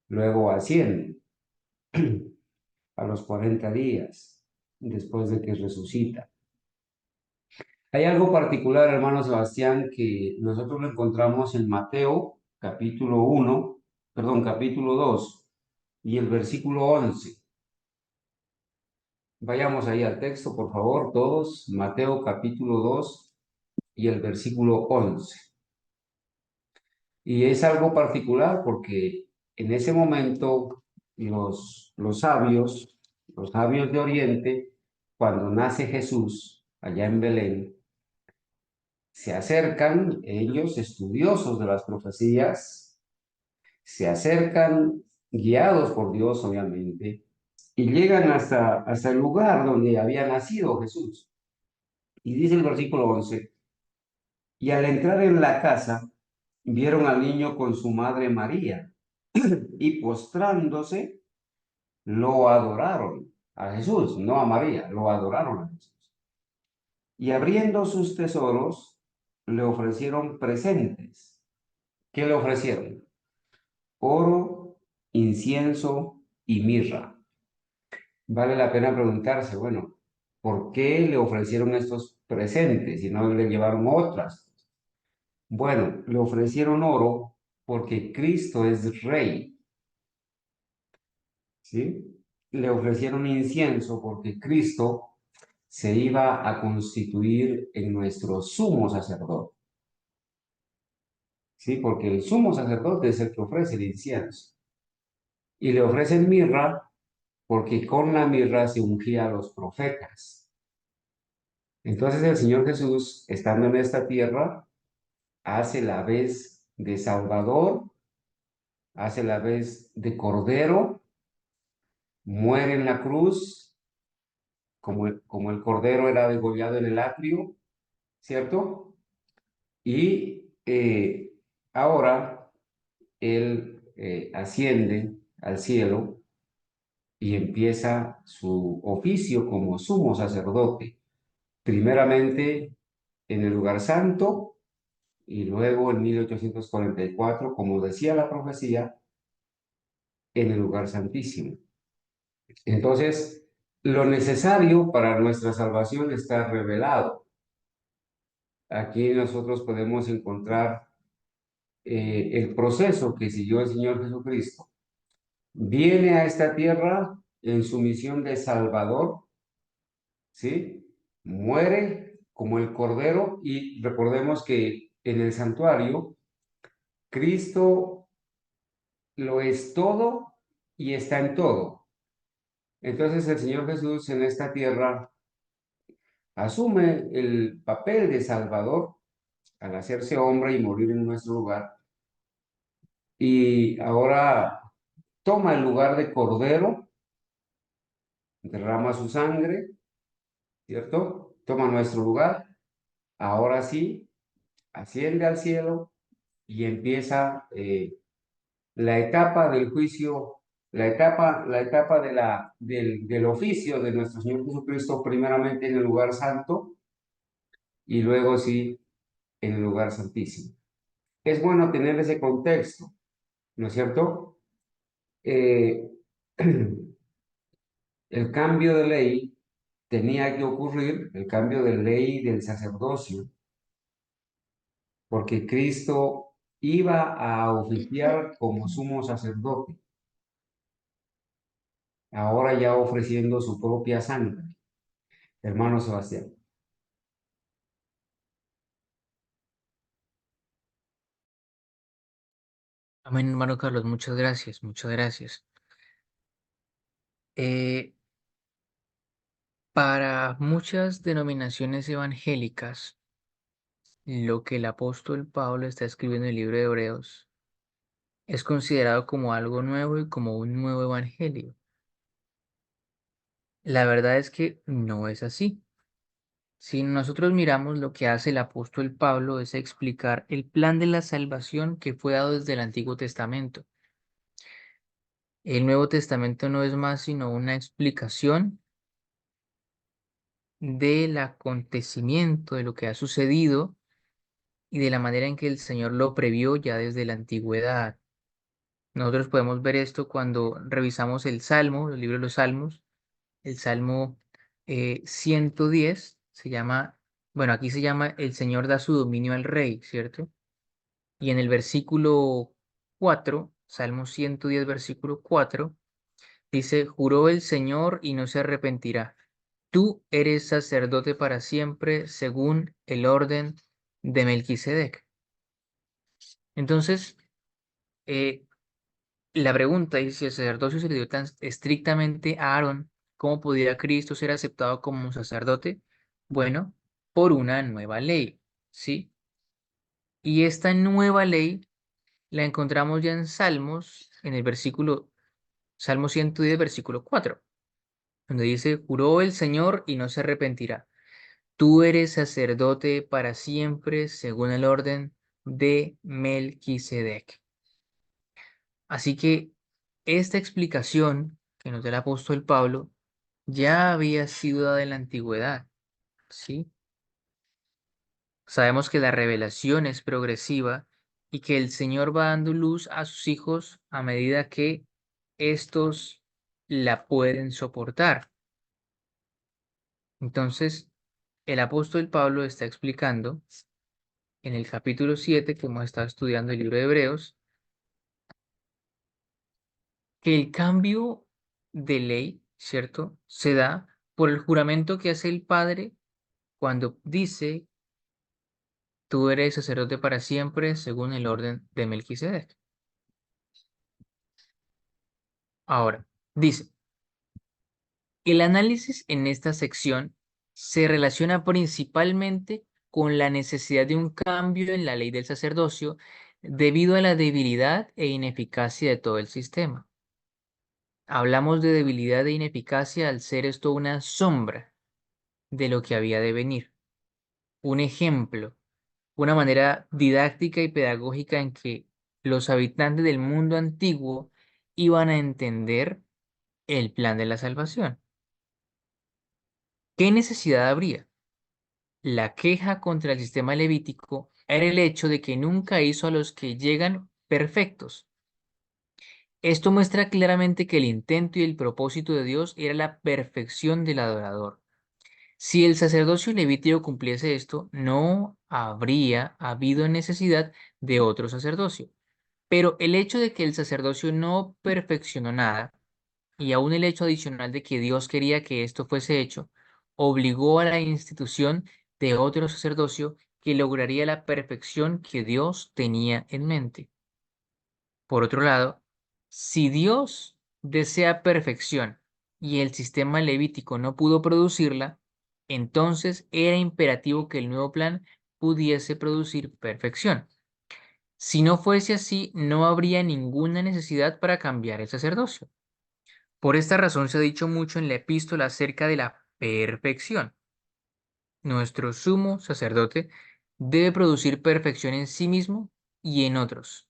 luego asciende a los 40 días después de que resucita. Hay algo particular, hermano Sebastián, que nosotros lo encontramos en Mateo, capítulo 1, perdón, capítulo 2 y el versículo 11. Vayamos ahí al texto, por favor, todos. Mateo, capítulo 2 y el versículo 11. Y es algo particular porque en ese momento los sabios, los sabios de Oriente, cuando nace Jesús allá en Belén, se acercan, ellos estudiosos de las profecías, se acercan guiados por Dios, obviamente, y llegan hasta el lugar donde había nacido Jesús. Y dice el versículo 11, y al entrar en la casa, vieron al niño con su madre María, y postrándose, lo adoraron a Jesús, no a María, lo adoraron a Jesús. Y abriendo sus tesoros, le ofrecieron presentes. ¿Qué le ofrecieron? Oro, incienso y mirra. Vale la pena preguntarse, bueno, ¿por qué le ofrecieron estos presentes y no le llevaron otras? Bueno, le ofrecieron oro porque Cristo es rey, ¿sí? Le ofrecieron incienso porque Cristo se iba a constituir en nuestro sumo sacerdote, ¿sí? Porque el sumo sacerdote es el que ofrece el incienso. Y le ofrecen mirra porque con la mirra se ungía a los profetas. Entonces el Señor Jesús, estando en esta tierra, hace la vez de Salvador, hace la vez de Cordero, muere en la cruz, como el Cordero era degollado en el atrio, ¿cierto? Y ahora Él asciende al cielo y empieza su oficio como sumo sacerdote, primeramente en el lugar santo y luego en 1844, como decía la profecía, en el lugar santísimo. Entonces, lo necesario para nuestra salvación está revelado. Aquí nosotros podemos encontrar el proceso que siguió el Señor Jesucristo. Viene a esta tierra en su misión de Salvador, ¿sí? Muere como el Cordero y recordemos que en el santuario Cristo lo es todo y está en todo. Entonces el Señor Jesús en esta tierra asume el papel de Salvador al hacerse hombre y morir en nuestro lugar. Y ahora toma el lugar de Cordero, derrama su sangre, ¿cierto? Toma nuestro lugar. Ahora sí, asciende al cielo y empieza la etapa del juicio, la etapa del oficio de nuestro Señor Jesucristo, primeramente en el lugar santo y luego sí en el lugar santísimo. Es bueno tener ese contexto, ¿no es cierto? El cambio de ley tenía que ocurrir, el cambio de ley del sacerdocio, porque Cristo iba a oficiar como sumo sacerdote, ahora ya ofreciendo su propia sangre. Hermano Sebastián. Amén, hermano Carlos, muchas gracias, muchas gracias. Eh, para muchas denominaciones evangélicas, lo que el apóstol Pablo está escribiendo en el libro de Hebreos es considerado como algo nuevo y como un nuevo evangelio. La verdad es que no es así. Si nosotros miramos lo que hace el apóstol Pablo es explicar el plan de la salvación que fue dado desde el Antiguo Testamento. El Nuevo Testamento no es más sino una explicación del acontecimiento, de lo que ha sucedido y de la manera en que el Señor lo previó ya desde la antigüedad. Nosotros podemos ver esto cuando revisamos el Salmo, el libro de los Salmos, el Salmo 110, se llama, bueno, aquí se llama El Señor da su dominio al Rey, ¿cierto? Y en el versículo 4, Salmo 110, versículo 4, dice, juró el Señor y no se arrepentirá. Tú eres sacerdote para siempre según el orden de Melquisedec. Entonces, eh, la pregunta es si el sacerdocio se le dio tan estrictamente a Aarón, ¿cómo podía Cristo ser aceptado como un sacerdote? Bueno, por una nueva ley, ¿sí? Y esta nueva ley la encontramos ya en Salmos, en el versículo, Salmo 110, versículo 4, donde dice, juró el Señor y no se arrepentirá. Tú eres sacerdote para siempre según el orden de Melquisedec. Así que esta explicación que nos da el apóstol Pablo ya había sido dada en la antigüedad, ¿sí? Sabemos que la revelación es progresiva y que el Señor va dando luz a sus hijos a medida que éstos la pueden soportar. Entonces, el apóstol Pablo está explicando en el capítulo 7, que hemos estado estudiando el libro de Hebreos, que el cambio de ley, ¿cierto?, se da por el juramento que hace el Padre cuando dice, tú eres sacerdote para siempre según el orden de Melquisedec. Ahora, dice, el análisis en esta sección se relaciona principalmente con la necesidad de un cambio en la ley del sacerdocio debido a la debilidad e ineficacia de todo el sistema. Hablamos de debilidad e ineficacia al ser esto una sombra de lo que había de venir, un ejemplo, una manera didáctica y pedagógica en que los habitantes del mundo antiguo iban a entender el plan de la salvación. ¿Qué necesidad habría? La queja contra el sistema levítico era el hecho de que nunca hizo a los que llegan perfectos. Esto muestra claramente que el intento y el propósito de Dios era la perfección del adorador. Si el sacerdocio levítico cumpliese esto, no habría habido necesidad de otro sacerdocio. Pero el hecho de que el sacerdocio no perfeccionó nada, y aún el hecho adicional de que Dios quería que esto fuese hecho, obligó a la institución de otro sacerdocio que lograría la perfección que Dios tenía en mente. Por otro lado, si Dios desea perfección y el sistema levítico no pudo producirla, entonces era imperativo que el nuevo plan pudiese producir perfección. Si no fuese así, no habría ninguna necesidad para cambiar el sacerdocio. Por esta razón se ha dicho mucho en la epístola acerca de la perfección. Nuestro sumo sacerdote debe producir perfección en sí mismo y en otros.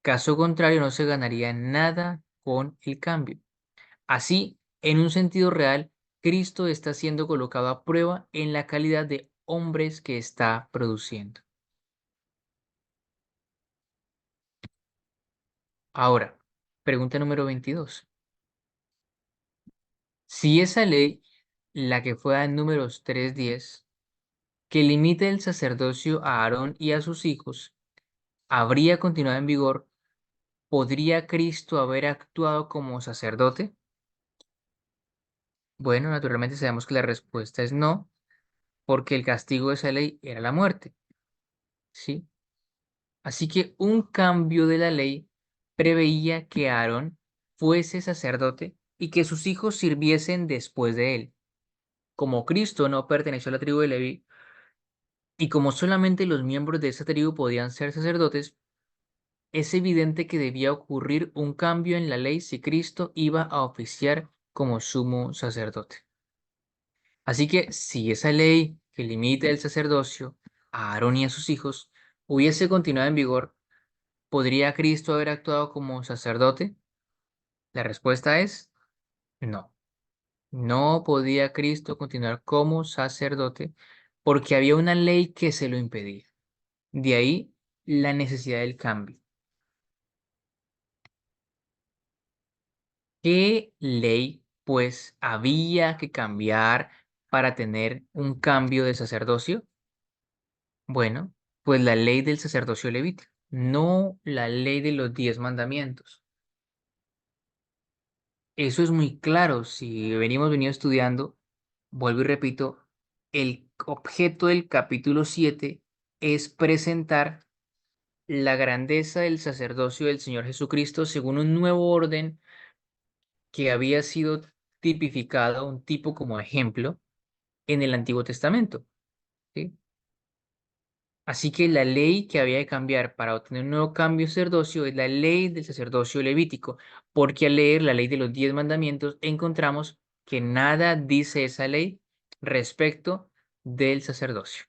Caso contrario, no se ganaría nada con el cambio. Así, en un sentido real, Cristo está siendo colocado a prueba en la calidad de hombres que está produciendo. Ahora, pregunta número 22. Si esa ley, la que fue en Números 3:10, que limita el sacerdocio a Aarón y a sus hijos, habría continuado en vigor, ¿podría Cristo haber actuado como sacerdote? Bueno, naturalmente sabemos que la respuesta es no, porque el castigo de esa ley era la muerte, ¿sí? Así que un cambio de la ley preveía que Aarón fuese sacerdote y que sus hijos sirviesen después de él. Como Cristo no perteneció a la tribu de Leví y como solamente los miembros de esa tribu podían ser sacerdotes, es evidente que debía ocurrir un cambio en la ley si Cristo iba a oficiar como sumo sacerdote. Así que si esa ley que limita el sacerdocio a Aarón y a sus hijos hubiese continuado en vigor, ¿podría Cristo haber actuado como sacerdote? La respuesta es no. No podía Cristo continuar como sacerdote porque había una ley que se lo impedía. De ahí la necesidad del cambio. ¿Qué ley, pues, había que cambiar para tener un cambio de sacerdocio? Bueno, pues la ley del sacerdocio levítico, no la ley de los 10 mandamientos. Eso es muy claro. Si venido estudiando, vuelvo y repito, el objeto del capítulo 7 es presentar la grandeza del sacerdocio del Señor Jesucristo según un nuevo orden que había sido tipificado, un tipo como ejemplo, en el Antiguo Testamento, ¿sí? Así que la ley que había de cambiar para obtener un nuevo cambio de sacerdocio es la ley del sacerdocio levítico, porque al leer la ley de los 10 mandamientos encontramos que nada dice esa ley respecto del sacerdocio.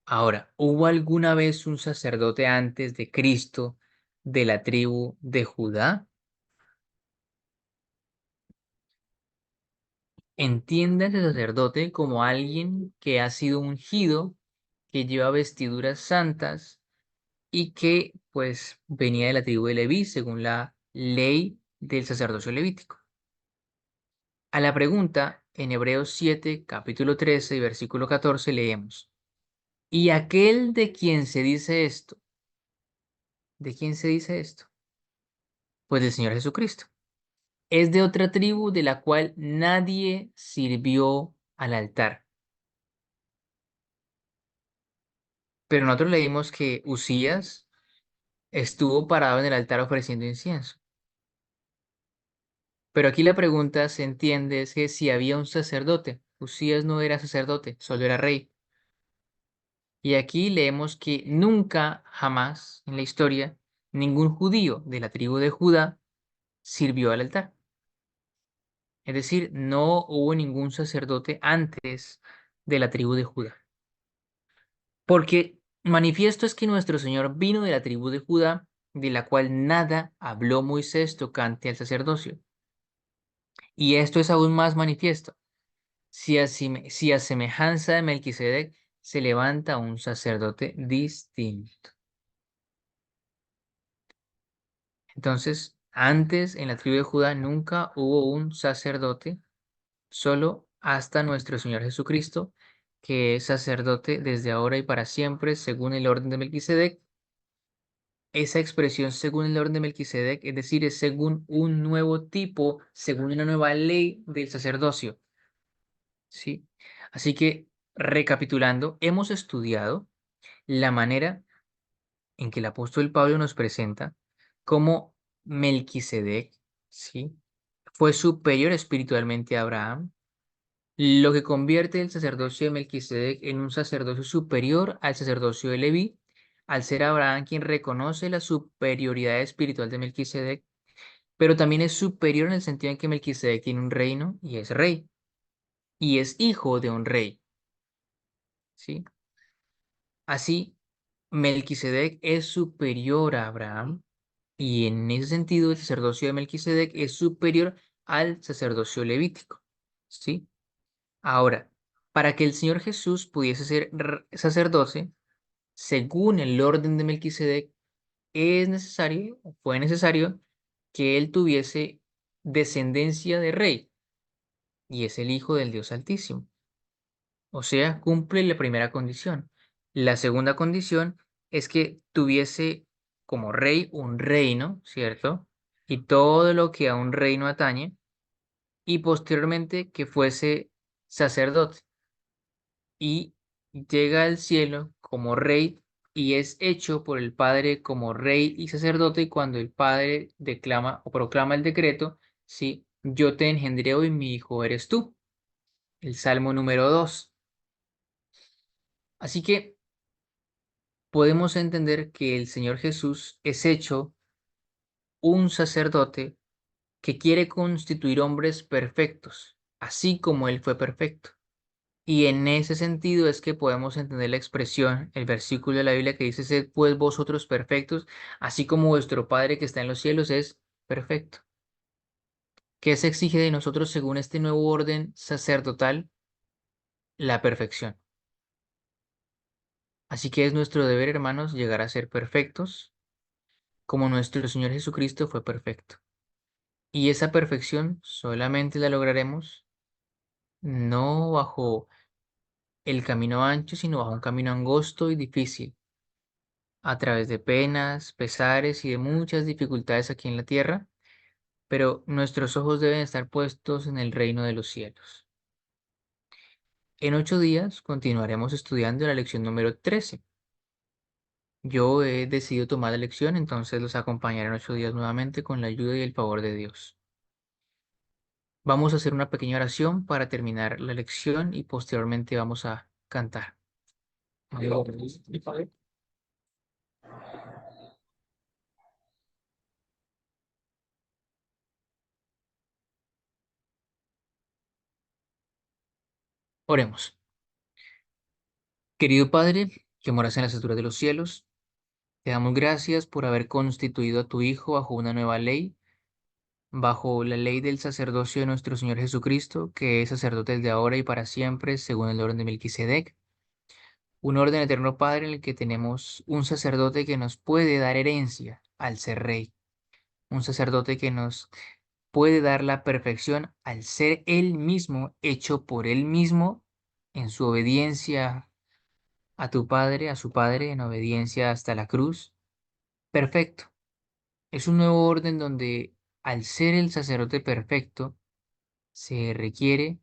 Ahora, ¿hubo alguna vez un sacerdote antes de Cristo de la tribu de Judá? Entiéndase sacerdote como alguien que ha sido ungido, que lleva vestiduras santas y que pues venía de la tribu de Leví según la ley del sacerdocio levítico. A la pregunta, en Hebreos 7, capítulo 13 y versículo 14 leemos, ¿y aquel de quien se dice esto? ¿De quién se dice esto? Pues del Señor Jesucristo. Es de otra tribu de la cual nadie sirvió al altar. Pero nosotros leímos que Usías estuvo parado en el altar ofreciendo incienso. Pero aquí la pregunta se entiende es que si había un sacerdote, Usías no era sacerdote, solo era rey. Y aquí leemos que nunca, jamás en la historia, ningún judío de la tribu de Judá sirvió al altar. Es decir, no hubo ningún sacerdote antes de la tribu de Judá. Porque manifiesto es que nuestro Señor vino de la tribu de Judá, de la cual nada habló Moisés tocante al sacerdocio. Y esto es aún más manifiesto, si a semejanza de Melquisedec se levanta un sacerdote distinto. Entonces, antes en la tribu de Judá nunca hubo un sacerdote, solo hasta nuestro Señor Jesucristo, que es sacerdote desde ahora y para siempre, según el orden de Melquisedec. Esa expresión según el orden de Melquisedec, es decir, es según un nuevo tipo, según una nueva ley del sacerdocio. ¿Sí? Así que, recapitulando, hemos estudiado la manera en que el apóstol Pablo nos presenta cómo Melquisedec, ¿sí?, fue superior espiritualmente a Abraham, lo que convierte el sacerdocio de Melquisedec en un sacerdocio superior al sacerdocio de Leví, al ser Abraham quien reconoce la superioridad espiritual de Melquisedec, pero también es superior en el sentido en que Melquisedec tiene un reino y es rey, y es hijo de un rey, ¿sí? Así, Melquisedec es superior a Abraham, y en ese sentido el sacerdocio de Melquisedec es superior al sacerdocio levítico, ¿sí? Ahora, para que el Señor Jesús pudiese ser sacerdote, según el orden de Melquisedec, es necesario, o fue necesario, que él tuviese descendencia de rey, y es el Hijo del Dios Altísimo. O sea, cumple la primera condición. La segunda condición es que tuviese como rey un reino, ¿cierto? Y todo lo que a un reino atañe, y posteriormente que fuese sacerdote y llega al cielo como rey y es hecho por el Padre como rey y sacerdote, y cuando el Padre declama o proclama el decreto, sí, yo te engendré hoy, mi hijo eres tú. El Salmo número 2. Así que podemos entender que el Señor Jesús es hecho un sacerdote que quiere constituir hombres perfectos, así como Él fue perfecto. Y en ese sentido es que podemos entender la expresión, el versículo de la Biblia que dice: sed pues vosotros perfectos, así como vuestro Padre que está en los cielos es perfecto. ¿Qué se exige de nosotros según este nuevo orden sacerdotal? La perfección. Así que es nuestro deber, hermanos, llegar a ser perfectos, como nuestro Señor Jesucristo fue perfecto. Y esa perfección solamente la lograremos no bajo el camino ancho, sino bajo un camino angosto y difícil, a través de penas, pesares y de muchas dificultades aquí en la tierra, pero nuestros ojos deben estar puestos en el reino de los cielos. En 8 días continuaremos estudiando la lección número 13. Yo he decidido tomar la lección, entonces los acompañaré en 8 días nuevamente con la ayuda y el favor de Dios. Vamos a hacer una pequeña oración para terminar la lección y posteriormente vamos a cantar. Oremos. Querido Padre, que moras en las alturas de los cielos, te damos gracias por haber constituido a tu Hijo bajo una nueva ley, bajo la ley del sacerdocio de nuestro Señor Jesucristo, que es sacerdote desde ahora y para siempre, según el orden de Melquisedec. Un orden eterno, Padre, en el que tenemos un sacerdote que nos puede dar herencia al ser rey. Un sacerdote que nos puede dar la perfección al ser Él mismo, hecho por Él mismo, en su obediencia a tu Padre, a su Padre, en obediencia hasta la cruz. Perfecto. Es un nuevo orden donde, al ser el sacerdote perfecto, se requiere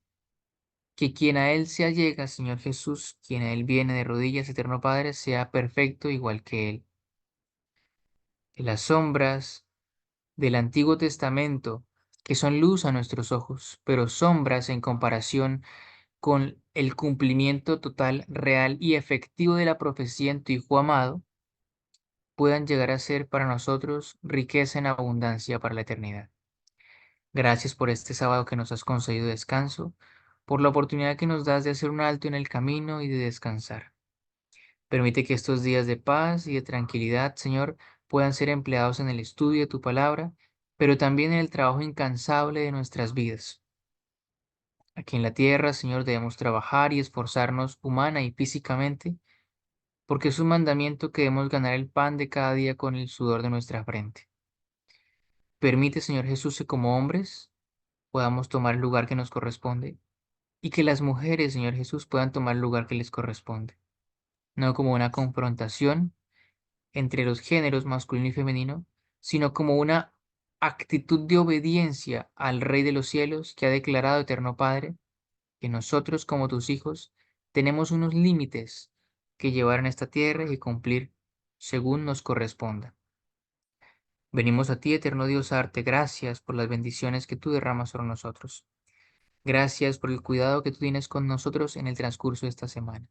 que quien a Él se allega, Señor Jesús, quien a Él viene de rodillas, eterno Padre, sea perfecto igual que Él. De las sombras del Antiguo Testamento, que son luz a nuestros ojos, pero sombras en comparación con el cumplimiento total, real y efectivo de la profecía en tu Hijo amado, puedan llegar a ser para nosotros riqueza en abundancia para la eternidad. Gracias por este sábado que nos has concedido descanso, por la oportunidad que nos das de hacer un alto en el camino y de descansar. Permite que estos días de paz y de tranquilidad, Señor, puedan ser empleados en el estudio de tu palabra, pero también en el trabajo incansable de nuestras vidas. Aquí en la tierra, Señor, debemos trabajar y esforzarnos humana y físicamente, porque es un mandamiento que debemos ganar el pan de cada día con el sudor de nuestra frente. Permite, Señor Jesús, que como hombres podamos tomar el lugar que nos corresponde y que las mujeres, Señor Jesús, puedan tomar el lugar que les corresponde, no como una confrontación entre los géneros masculino y femenino, sino como una actitud de obediencia al Rey de los cielos que ha declarado, Eterno Padre, que nosotros como tus hijos tenemos unos límites que llevar en esta tierra y cumplir según nos corresponda. Venimos a ti, eterno Dios, a darte gracias por las bendiciones que tú derramas sobre nosotros. Gracias por el cuidado que tú tienes con nosotros en el transcurso de esta semana.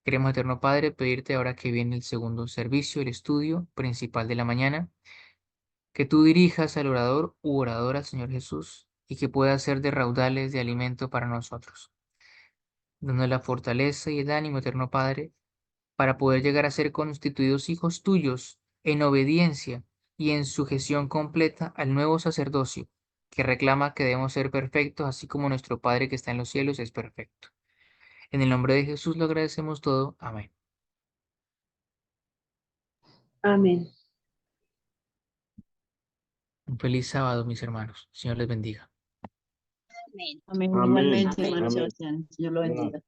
Queremos, eterno Padre, pedirte ahora que viene el segundo servicio, el estudio principal de la mañana, que tú dirijas al orador u oradora, Señor Jesús, y que pueda ser de raudales de alimento para nosotros. Danos la fortaleza y el ánimo, eterno Padre, para poder llegar a ser constituidos hijos tuyos en obediencia y en sujeción completa al nuevo sacerdocio, que reclama que debemos ser perfectos, así como nuestro Padre que está en los cielos es perfecto. En el nombre de Jesús lo agradecemos todo. Amén. Amén. Un feliz sábado, mis hermanos. Señor les bendiga. Amén. Amén. Igualmente, hermano Amén. Sebastián. Dios lo bendiga.